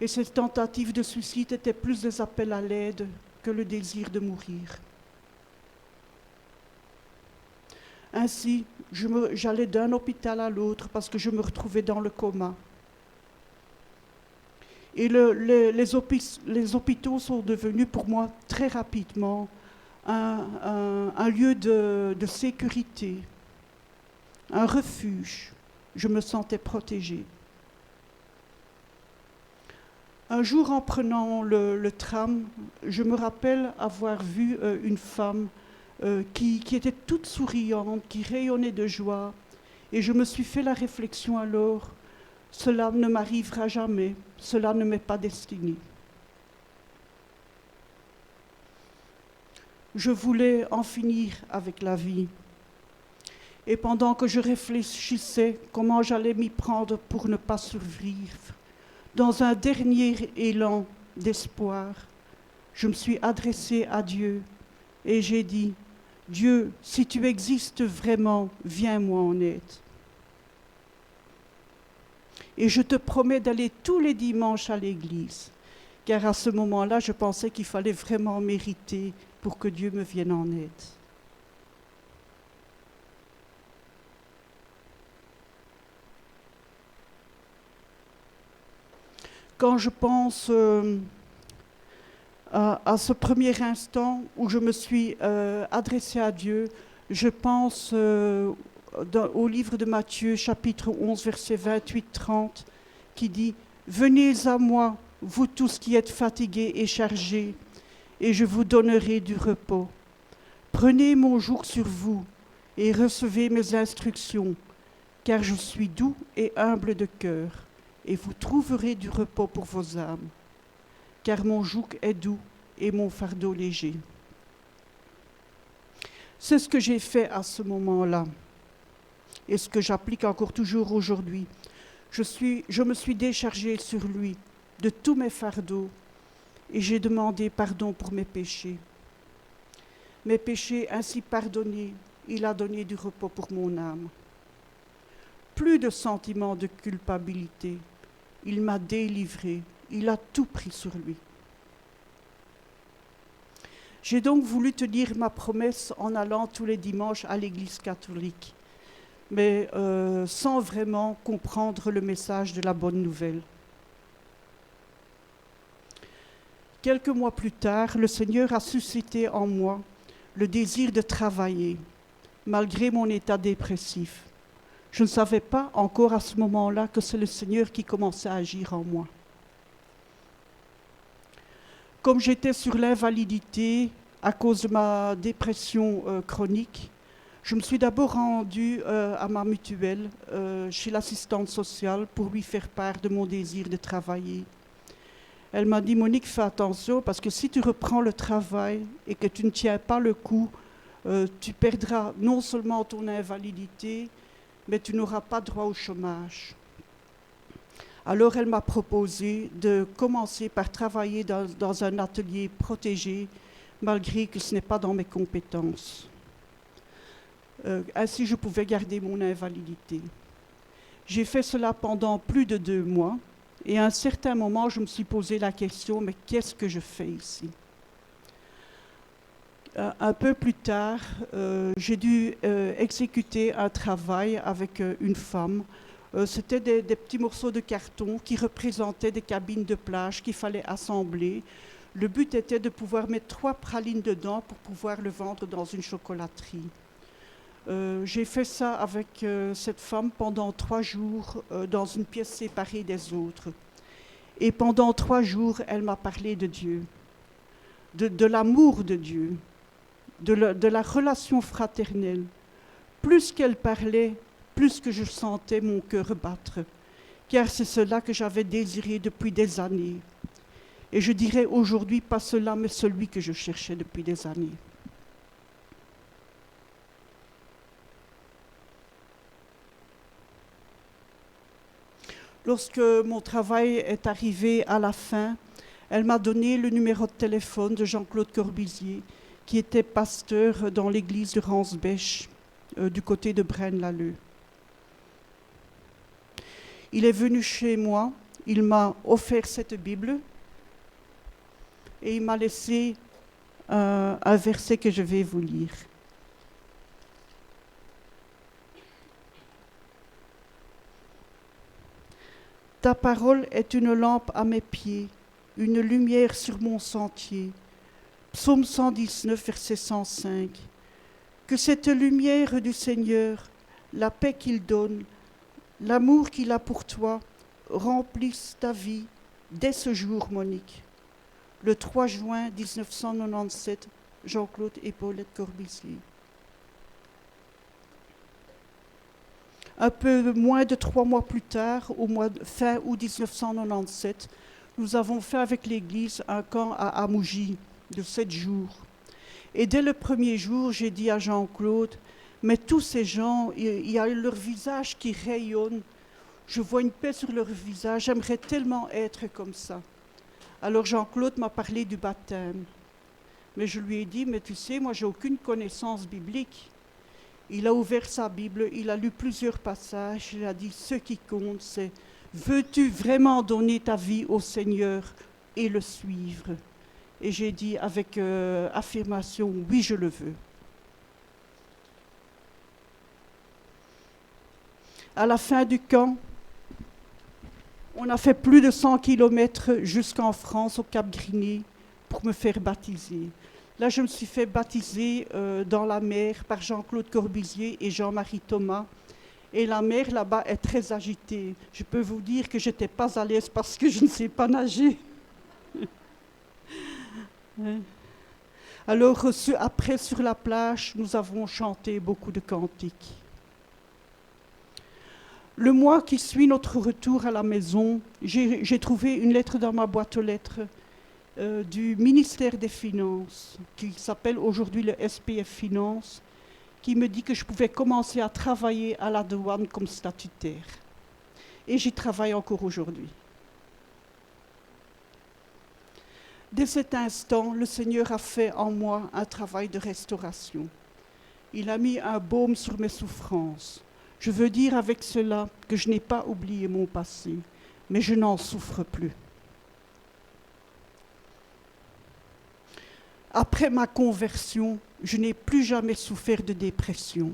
Et ces tentatives de suicide étaient plus des appels à l'aide que le désir de mourir. Ainsi, j'allais d'un hôpital à l'autre parce que je me retrouvais dans le coma. Et les hôpitaux sont devenus pour moi très rapidement un lieu de sécurité, un refuge. Je me sentais protégée. Un jour, en prenant le tram, je me rappelle avoir vu une femme qui était toute souriante, qui rayonnait de joie. Et je me suis fait la réflexion alors, cela ne m'arrivera jamais, cela ne m'est pas destiné. Je voulais en finir avec la vie. Et pendant que je réfléchissais comment j'allais m'y prendre pour ne pas survivre, dans un dernier élan d'espoir, je me suis adressée à Dieu et j'ai dit, Dieu, si tu existes vraiment, viens-moi en aide. Et je te promets d'aller tous les dimanches à l'église, car à ce moment-là, je pensais qu'il fallait vraiment mériter pour que Dieu me vienne en aide. Quand je pense à ce premier instant où je me suis adressée à Dieu, je pense au livre de Matthieu, chapitre 11, versets 28-30, qui dit « Venez à moi, vous tous qui êtes fatigués et chargés, et je vous donnerai du repos. Prenez mon joug sur vous et recevez mes instructions, car je suis doux et humble de cœur, et vous trouverez du repos pour vos âmes, car mon joug est doux et mon fardeau léger. » C'est ce que j'ai fait à ce moment-là, et ce que j'applique encore toujours aujourd'hui. Je me suis déchargée sur lui de tous mes fardeaux, et j'ai demandé pardon pour mes péchés. Mes péchés ainsi pardonnés, il a donné du repos pour mon âme. Plus de sentiment de culpabilité. Il m'a délivré. Il a tout pris sur lui. J'ai donc voulu tenir ma promesse en allant tous les dimanches à l'église catholique, mais sans vraiment comprendre le message de la bonne nouvelle. Quelques mois plus tard, le Seigneur a suscité en moi le désir de travailler, malgré mon état dépressif. Je ne savais pas encore à ce moment-là que c'est le Seigneur qui commençait à agir en moi. Comme j'étais sur l'invalidité à cause de ma dépression chronique, je me suis d'abord rendue à ma mutuelle, chez l'assistante sociale, pour lui faire part de mon désir de travailler. Elle m'a dit, Monique, fais attention, parce que si tu reprends le travail et que tu ne tiens pas le coup, tu perdras non seulement ton invalidité, mais tu n'auras pas droit au chômage. Alors elle m'a proposé de commencer par travailler dans un atelier protégé, malgré que ce n'est pas dans mes compétences. Ainsi, je pouvais garder mon invalidité. J'ai fait cela pendant plus de 2 mois, et à un certain moment, je me suis posé la question, mais qu'est-ce que je fais ici ? Un peu plus tard, j'ai dû exécuter un travail avec une femme. C'était des petits morceaux de carton qui représentaient des cabines de plage qu'il fallait assembler. Le but était de pouvoir mettre 3 pralines dedans pour pouvoir le vendre dans une chocolaterie. J'ai fait ça avec cette femme pendant 3 jours dans une pièce séparée des autres. Et pendant 3 jours, elle m'a parlé de Dieu, de l'amour de Dieu, de la relation fraternelle. Plus qu'elle parlait, plus que je sentais mon cœur battre, car c'est cela que j'avais désiré depuis des années. Et je dirais aujourd'hui, pas cela, mais celui que je cherchais depuis des années. Lorsque mon travail est arrivé à la fin, Elle m'a donné le numéro de téléphone de Jean-Claude Corbusier, qui était pasteur dans l'église de Ransbech, du côté de Braine-l'Alleud. Il est venu chez moi, il m'a offert cette Bible et il m'a laissé un verset que je vais vous lire. Ta parole est une lampe à mes pieds, une lumière sur mon sentier. Psaume 119, verset 105. Que cette lumière du Seigneur, la paix qu'il donne, l'amour qu'il a pour toi, remplissent ta vie dès ce jour, Monique. Le 3 juin 1997, Jean-Claude et Paulette Corbusier. Un peu moins de 3 mois plus tard, fin août 1997, nous avons fait avec l'Église un camp à Amougy de 7 jours. Et dès le premier jour, j'ai dit à Jean-Claude, mais tous ces gens, il y a leur visage qui rayonne. Je vois une paix sur leur visage, j'aimerais tellement être comme ça. Alors Jean-Claude m'a parlé du baptême. Mais je lui ai dit, mais tu sais, moi j'ai aucune connaissance biblique. Il a ouvert sa Bible, il a lu plusieurs passages, il a dit, ce qui compte, c'est, veux-tu vraiment donner ta vie au Seigneur et le suivre? Et j'ai dit avec affirmation, oui, je le veux. À la fin du camp, on a fait plus de 100 kilomètres jusqu'en France, au Cap-Griné, pour me faire baptiser. Là, je me suis fait baptiser dans la mer par Jean-Claude Corbusier et Jean-Marie Thomas. Et la mer, là-bas, est très agitée. Je peux vous dire que je n'étais pas à l'aise parce que je ne sais pas nager. Alors, après, sur la plage, nous avons chanté beaucoup de cantiques. Le mois qui suit notre retour à la maison, j'ai trouvé une lettre dans ma boîte aux lettres du ministère des Finances, qui s'appelle aujourd'hui le SPF Finances, qui me dit que je pouvais commencer à travailler à la douane comme statutaire. Et j'y travaille encore aujourd'hui. Dès cet instant, le Seigneur a fait en moi un travail de restauration. Il a mis un baume sur mes souffrances. Je veux dire avec cela que je n'ai pas oublié mon passé, mais je n'en souffre plus. Après ma conversion, je n'ai plus jamais souffert de dépression.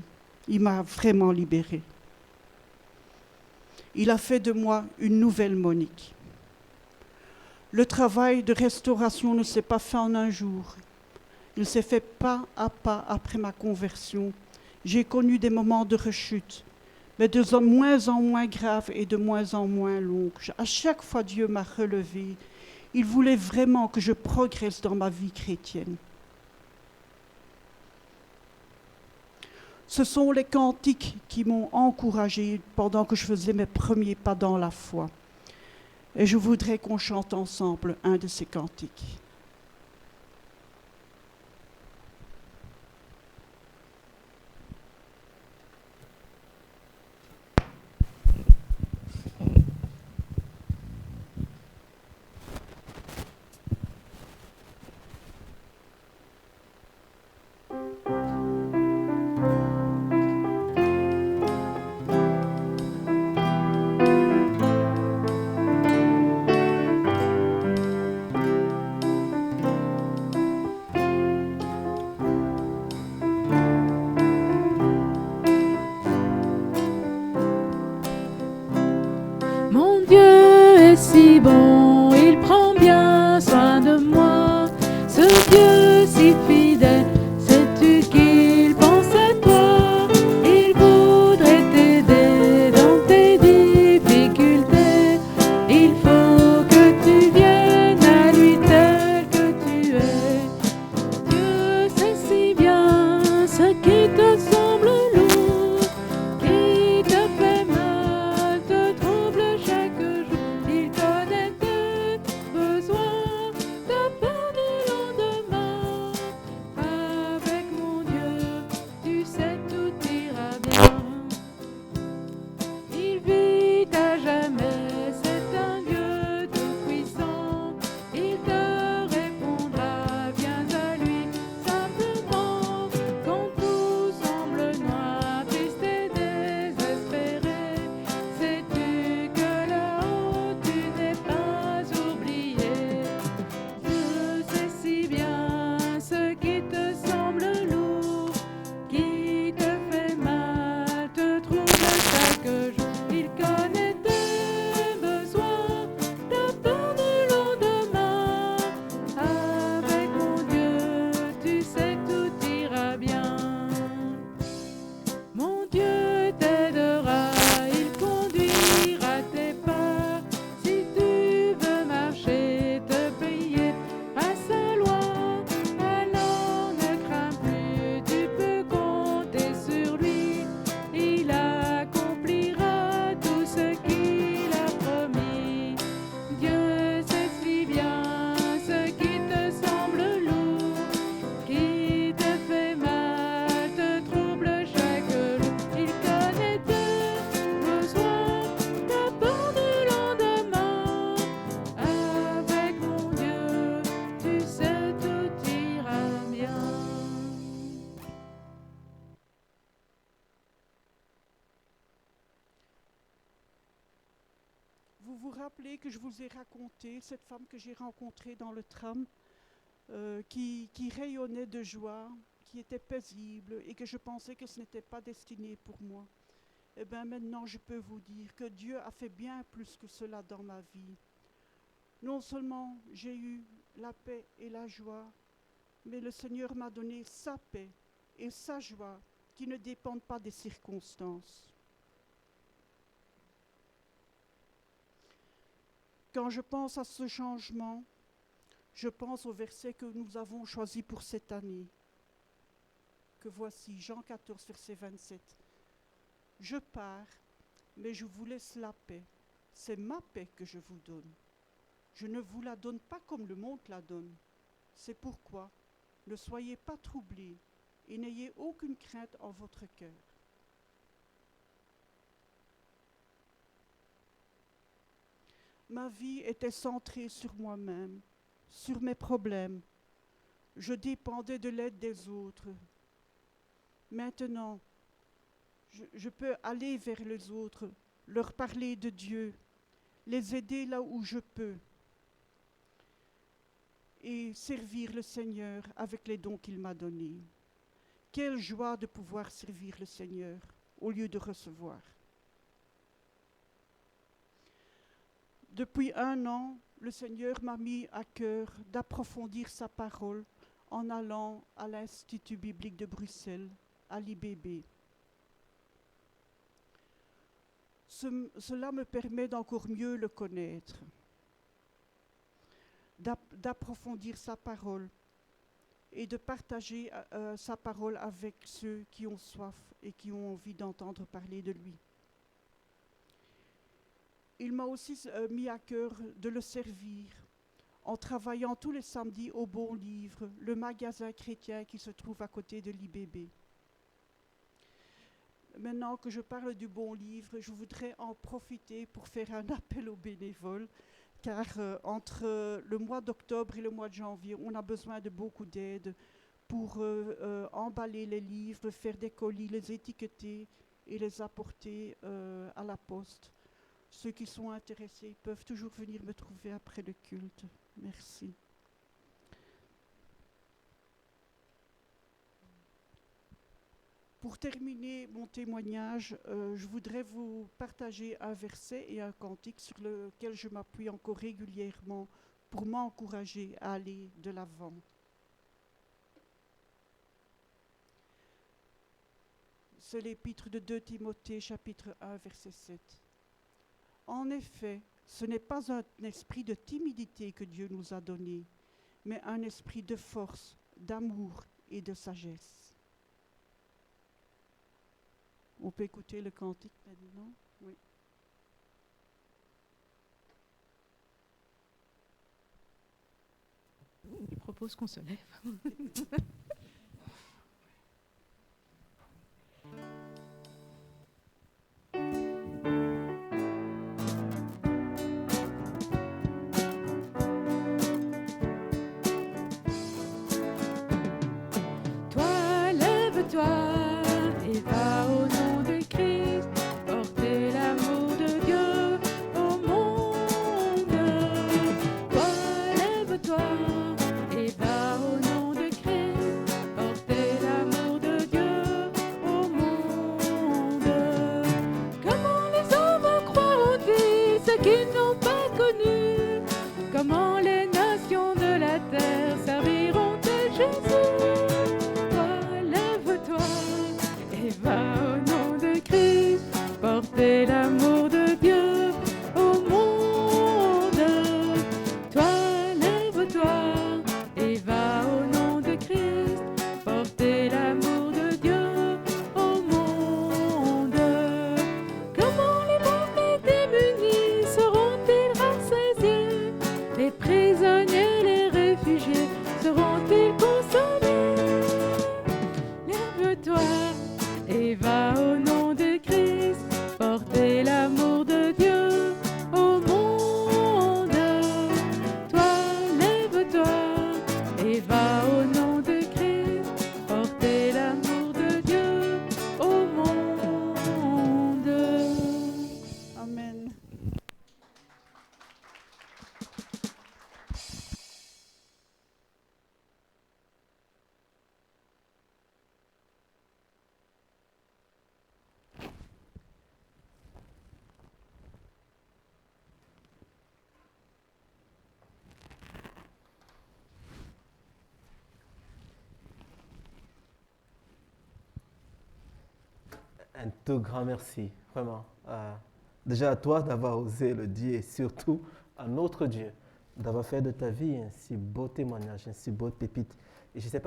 Il m'a vraiment libérée. Il a fait de moi une nouvelle Monique. Le travail de restauration ne s'est pas fait en un jour. Il s'est fait pas à pas après ma conversion. J'ai connu des moments de rechute, mais de moins en moins graves et de moins en moins longues. À chaque fois, Dieu m'a relevé. Il voulait vraiment que je progresse dans ma vie chrétienne. Ce sont les cantiques qui m'ont encouragée pendant que je faisais mes premiers pas dans la foi. Et je voudrais qu'on chante ensemble un de ces cantiques. Mon Dieu est si bon, il prend bien soin de moi. Ce Dieu si fidèle, sais-tu qu'il pense à toi? Il voudrait t'aider dans tes difficultés. Il faut que tu viennes à lui tel que tu es. Dieu sait si bien ce qui te semble lourd, qui te fait mal, te trouble chaque jour. Il connaît tes besoins, ta peur du lendemain. rappelez que je vous ai raconté cette femme que j'ai rencontrée dans le tram, qui rayonnait de joie, qui était paisible et que je pensais que ce n'était pas destiné pour moi. Eh bien maintenant je peux vous dire que Dieu a fait bien plus que cela dans ma vie. Non seulement j'ai eu la paix et la joie, mais le Seigneur m'a donné sa paix et sa joie qui ne dépendent pas des circonstances. Quand je pense à ce changement, je pense au verset que nous avons choisi pour cette année. Que voici, Jean 14, verset 27. Je pars, mais je vous laisse la paix. C'est ma paix que je vous donne. Je ne vous la donne pas comme le monde la donne. C'est pourquoi ne soyez pas troublés et n'ayez aucune crainte en votre cœur. Ma vie était centrée sur moi-même, sur mes problèmes. Je dépendais de l'aide des autres. Maintenant, je peux aller vers les autres, leur parler de Dieu, les aider là où je peux et servir le Seigneur avec les dons qu'il m'a donnés. Quelle joie de pouvoir servir le Seigneur au lieu de recevoir. Depuis 1 an, le Seigneur m'a mis à cœur d'approfondir sa parole en allant à l'Institut biblique de Bruxelles, à l'IBB. Cela me permet d'encore mieux le connaître, d'approfondir sa parole et de partager sa parole avec ceux qui ont soif et qui ont envie d'entendre parler de lui. Il m'a aussi mis à cœur de le servir en travaillant tous les samedis au Bon Livre, le magasin chrétien qui se trouve à côté de l'IBB. Maintenant que je parle du Bon Livre, je voudrais en profiter pour faire un appel aux bénévoles, car entre le mois d'octobre et le mois de janvier, on a besoin de beaucoup d'aide pour emballer les livres, faire des colis, les étiqueter et les apporter à la poste. Ceux qui sont intéressés peuvent toujours venir me trouver après le culte. Merci. Pour terminer mon témoignage, je voudrais vous partager un verset et un cantique sur lequel je m'appuie encore régulièrement pour m'encourager à aller de l'avant. C'est l'épître de 2 Timothée, chapitre 1, verset 7. En effet, ce n'est pas un esprit de timidité que Dieu nous a donné, mais un esprit de force, d'amour et de sagesse. On peut écouter le cantique maintenant? Oui. Je propose qu'on se lève. Toi, lève-toi et va au nom de Christ, porter l'amour de Dieu au monde. Toi, lève-toi et va au nom de Christ, porter l'amour de Dieu au monde. Comment les hommes croiront-ils ce qu'ils n'ont pas connu? Comment les nations de la terre serviront-elles Jésus? Toi, lève-toi et va au nom de Christ, porter l'amour de Dieu au monde. Toi, lève-toi et va au nom de Christ, porter l'amour de Dieu au monde. Comment les pauvres démunis seront-ils rassasiés? Les prisonniers, les réfugiés seront-ils consolés? Lève-toi et va au nom de Christ, porter l'amour de Dieu au monde. Toi, lève-toi et va au nom de Christ, porter l'amour de Dieu au monde. 'Amen. Un tout grand merci, vraiment. Déjà à toi d'avoir osé le dire et surtout à notre Dieu d'avoir fait de ta vie un si beau témoignage, un si beau pépite. Et je ne sais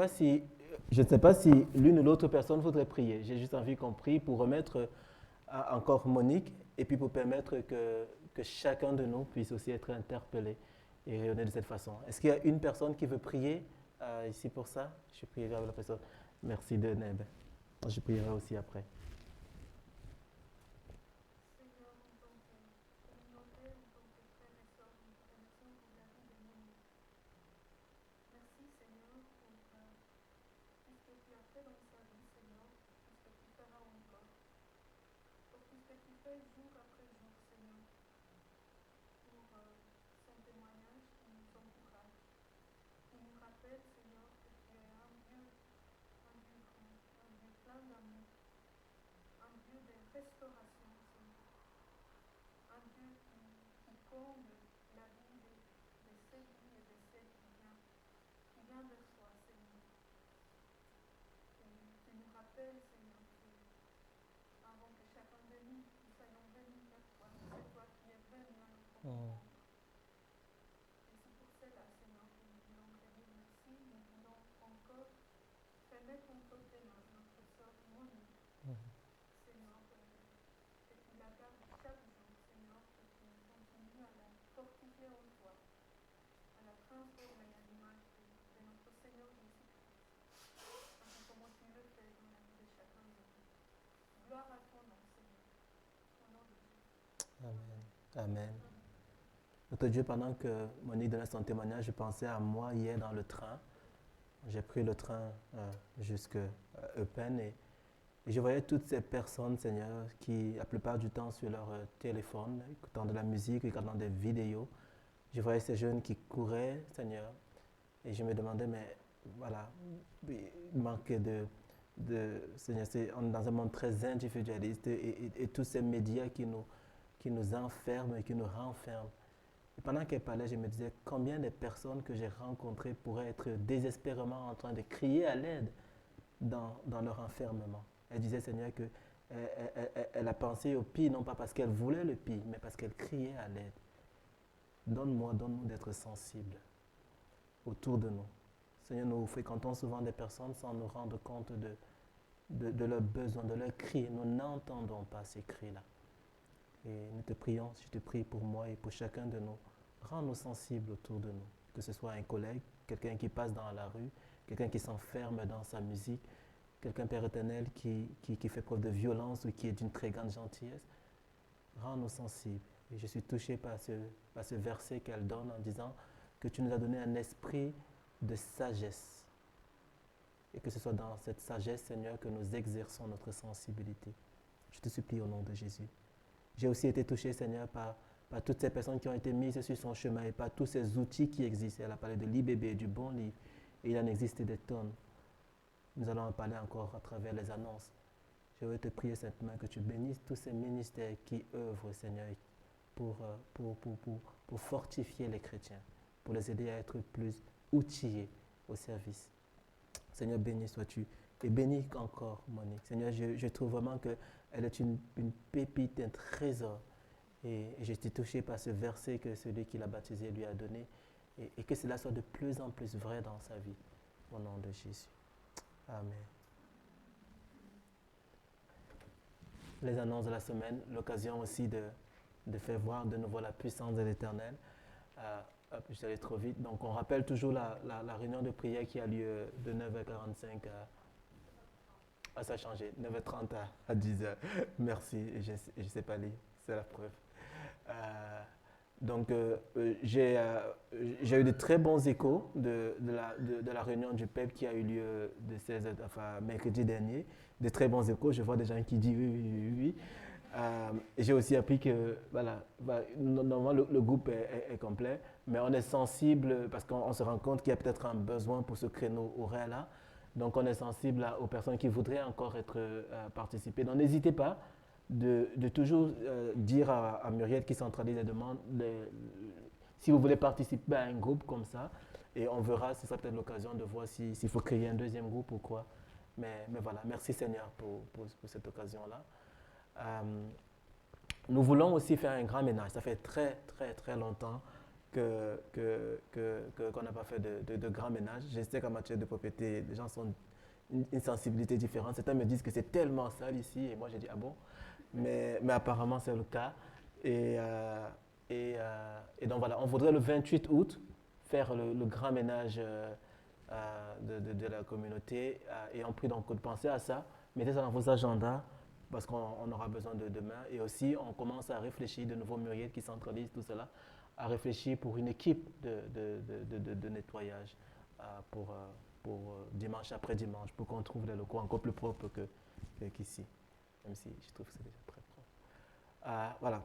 pas si l'une ou l'autre personne voudrait prier. J'ai juste envie qu'on prie pour remettre encore Monique et puis pour permettre que chacun de nous puisse aussi être interpellé et rayonner de cette façon. Est-ce qu'il y a une personne qui veut prier ici pour ça? Je prierai avec la personne. Merci de Neb. Je prierai aussi après. Amen. Notre Dieu, pendant que Monique donnait son témoignage, je pensais à moi hier dans le train. J'ai pris le train jusqu'à Eupen et je voyais toutes ces personnes, Seigneur, qui, la plupart du temps, sur leur téléphone, écoutant de la musique, regardant des vidéos. Je voyais ces jeunes qui couraient, Seigneur, et je me demandais, mais voilà, il manquait Seigneur, on est dans un monde très individualiste et tous ces médias qui nous enferment et qui nous renferment. Et pendant qu'elle parlait, je me disais combien de personnes que j'ai rencontrées pourraient être désespérément en train de crier à l'aide dans leur enfermement. Elle disait, Seigneur, qu'elle a pensé au pire, non pas parce qu'elle voulait le pire, mais parce qu'elle criait à l'aide. Donne-nous d'être sensibles autour de nous. Seigneur, nous fréquentons souvent des personnes sans nous rendre compte de leurs besoins, de leurs cris. Nous n'entendons pas ces cris-là. Et nous te prions, je te prie pour moi et pour chacun de nous. Rends-nous sensibles autour de nous. Que ce soit un collègue, quelqu'un qui passe dans la rue, quelqu'un qui s'enferme dans sa musique, quelqu'un, Père éternel, qui fait preuve de violence ou qui est d'une très grande gentillesse. Rends-nous sensibles. Et je suis touché par ce verset qu'elle donne en disant que tu nous as donné un esprit de sagesse. Et que ce soit dans cette sagesse, Seigneur, que nous exerçons notre sensibilité. Je te supplie au nom de Jésus. J'ai aussi été touché, Seigneur, par toutes ces personnes qui ont été mises sur son chemin et par tous ces outils qui existent. Elle a parlé de l'IBB, du bon livre, et il en existe des tonnes. Nous allons en parler encore à travers les annonces. Je veux te prier simplement que tu bénisses tous ces ministères qui œuvrent, Seigneur, pour fortifier les chrétiens, pour les aider à être plus outillés au service. Seigneur, béni sois-tu. Et bénis encore Monique. Seigneur, je trouve vraiment qu'elle est une pépite, un trésor. Et je suis touché par ce verset que celui qui l'a baptisé lui a donné. Et que cela soit de plus en plus vrai dans sa vie. Au nom de Jésus. Amen. Les annonces de la semaine, l'occasion aussi de faire voir de nouveau la puissance de l'Éternel. Je suis allé trop vite. Donc on rappelle toujours la réunion de prière qui a lieu de 9h45 ça a changé, 9h30 à 10h. Merci, je ne sais pas lire, c'est la preuve. Donc, j'ai eu de très bons échos de la réunion du PEP qui a eu lieu de 16h, enfin, mercredi dernier. De très bons échos, je vois des gens qui disent oui. J'ai aussi appris que, voilà, normalement le groupe est complet, mais on est sensible parce qu'on se rend compte qu'il y a peut-être un besoin pour ce créneau horaire-là. Donc, on est sensible aux personnes qui voudraient encore participer. Donc, n'hésitez pas de toujours dire à Muriel qui centralise les demandes si vous voulez participer à un groupe comme ça. Et on verra, ce sera peut-être l'occasion de voir s'il faut créer un deuxième groupe ou quoi. Mais voilà, merci Seigneur pour cette occasion-là. Nous voulons aussi faire un grand ménage. Ça fait très, très, très longtemps qu'on n'a pas fait de grand ménage. Je sais qu'en matière de propriété, les gens ont une sensibilité différente. Certains me disent que c'est tellement sale ici, et moi j'ai dit ah bon, mais apparemment c'est le cas. Et donc voilà, on voudrait le 28 août faire le grand ménage de la communauté, et on prie donc de penser à ça. Mettez ça dans vos agendas parce qu'on aura besoin de demain. Et aussi, on commence à réfléchir, de nouveau Muriel qui centralise tout cela, à réfléchir pour une équipe de nettoyage pour dimanche après dimanche, pour qu'on trouve les locaux encore plus propres qu'ici, même si je trouve que c'est déjà très propre. Voilà.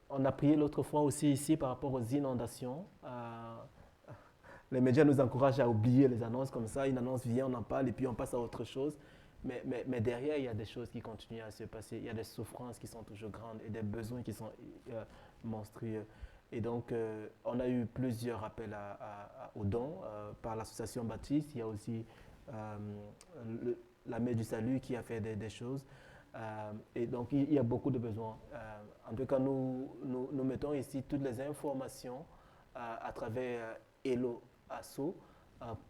On a prié l'autre fois aussi ici par rapport aux inondations. Les médias nous encouragent à oublier les annonces comme ça. Une annonce vient, on en parle et puis on passe à autre chose. Mais derrière, il y a des choses qui continuent à se passer. Il y a des souffrances qui sont toujours grandes et des besoins qui sont monstrueux. Et donc, on a eu plusieurs appels aux dons par l'association Baptiste. Il y a aussi la Mère du Salut qui a fait des choses. Et donc, il y a beaucoup de besoins. En tout cas, nous mettons ici toutes les informations à travers Hello Asso,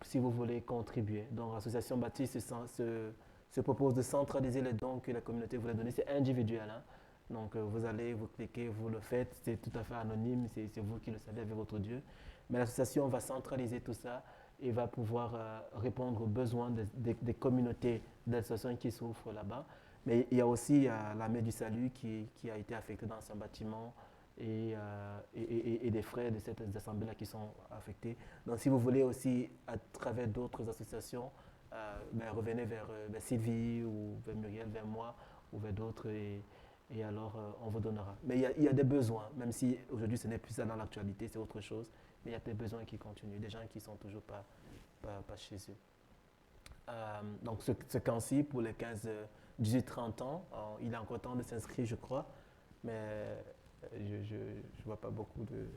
si vous voulez contribuer. Donc, l'association Baptiste se propose de centraliser les dons que la communauté voulait donner. C'est individuel. Hein? Donc, vous allez, vous cliquez, vous le faites. C'est tout à fait anonyme. C'est vous qui le savez avec votre Dieu. Mais l'association va centraliser tout ça et va pouvoir répondre aux besoins des communautés d'associations qui souffrent là-bas. Mais il y a aussi la Mère du Salut qui a été affectée dans son bâtiment et des frères de cette assemblée-là qui sont affectés. Donc, si vous voulez aussi, à travers d'autres associations, revenez vers Sylvie ou vers Muriel, vers moi ou vers d'autres et alors on vous donnera. Mais il y a des besoins, même si aujourd'hui ce n'est plus ça dans l'actualité, c'est autre chose, mais il y a des besoins qui continuent, des gens qui ne sont toujours pas chez eux. Donc ce camp-ci, pour les 18-30 ans, il est encore temps de s'inscrire, je crois, mais je ne vois pas beaucoup de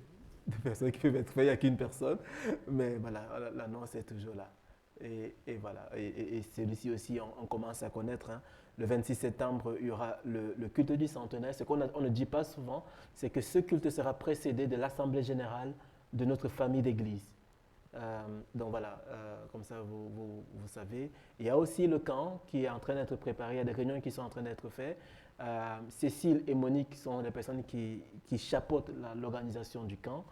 personnes qui peuvent être faites, il n'y a qu'une personne, mais voilà, l'annonce est toujours là. Et voilà, et celui-ci aussi, on commence à connaître. Hein. Le 26 septembre, il y aura le culte du centenaire. Ce qu'on ne dit pas souvent, c'est que ce culte sera précédé de l'assemblée générale de notre famille d'église. Donc voilà, comme ça vous savez. Il y a aussi le camp qui est en train d'être préparé, il y a des réunions qui sont en train d'être faites. Cécile et Monique sont des personnes qui chapeautent l'organisation du camp.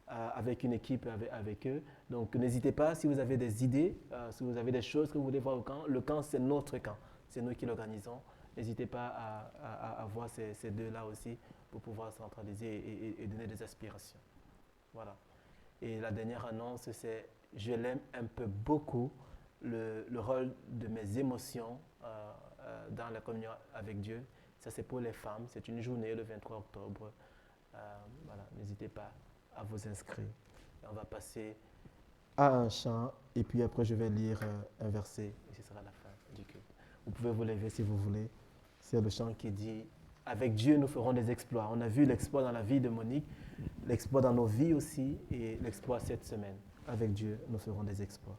Avec une équipe avec eux. Donc n'hésitez pas, si vous avez des idées, si vous avez des choses que vous voulez voir au camp, le camp c'est notre camp, c'est nous qui l'organisons. N'hésitez pas à voir ces deux-là aussi pour pouvoir centraliser et donner des aspirations. Voilà. Et la dernière annonce, c'est je l'aime un peu beaucoup, le rôle de mes émotions dans la communion avec Dieu. Ça c'est pour les femmes, c'est une journée le 23 octobre. Voilà, n'hésitez pas à vous inscrire. Et on va passer à un chant et puis après je vais lire un verset et ce sera la fin du culte. Vous pouvez vous lever si vous voulez. C'est le chant qui dit « Avec Dieu, nous ferons des exploits ». On a vu l'exploit dans la vie de Monique, l'exploit dans nos vies aussi et l'exploit cette semaine. Avec Dieu, nous ferons des exploits.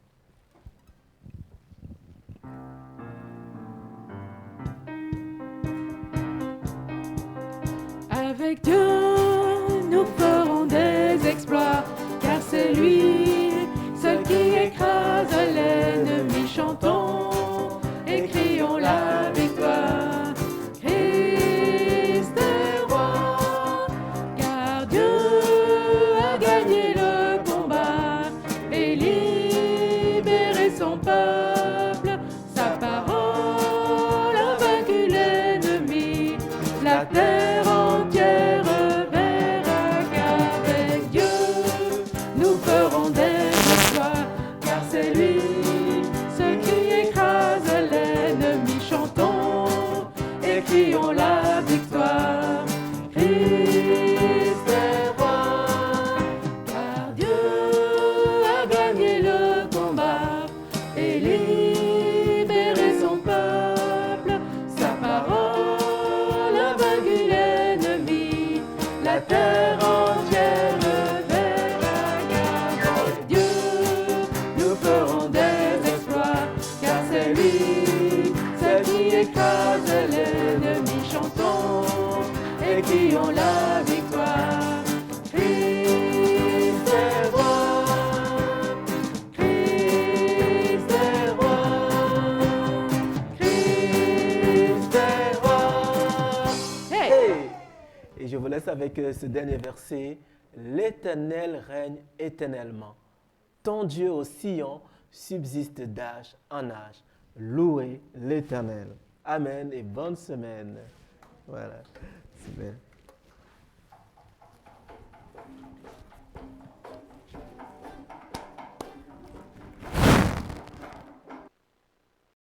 Avec Dieu, nous ferons des exploits, car c'est lui, seul qui écrase l'ennemi. Chantons et crions la victoire. Christ est roi, car Dieu a gagné le combat et libéré son peuple. Sa parole a vaincu l'ennemi. La terre entière verra qu'avec Dieu nous ferons des exploits, car c'est lui, ce qui écrase l'ennemi. Chantons et crions la victoire. Christ est roi, car Dieu a gagné le combat et libéré son peuple. Sa parole a vaincu l'ennemi. La terre entière verra qu'avec Dieu nous ferons des laisse avec ce dernier verset. L'Éternel règne éternellement. Ton Dieu au Sion subsiste d'âge en âge. Louez l'Éternel. Amen et bonne semaine. Voilà. Super.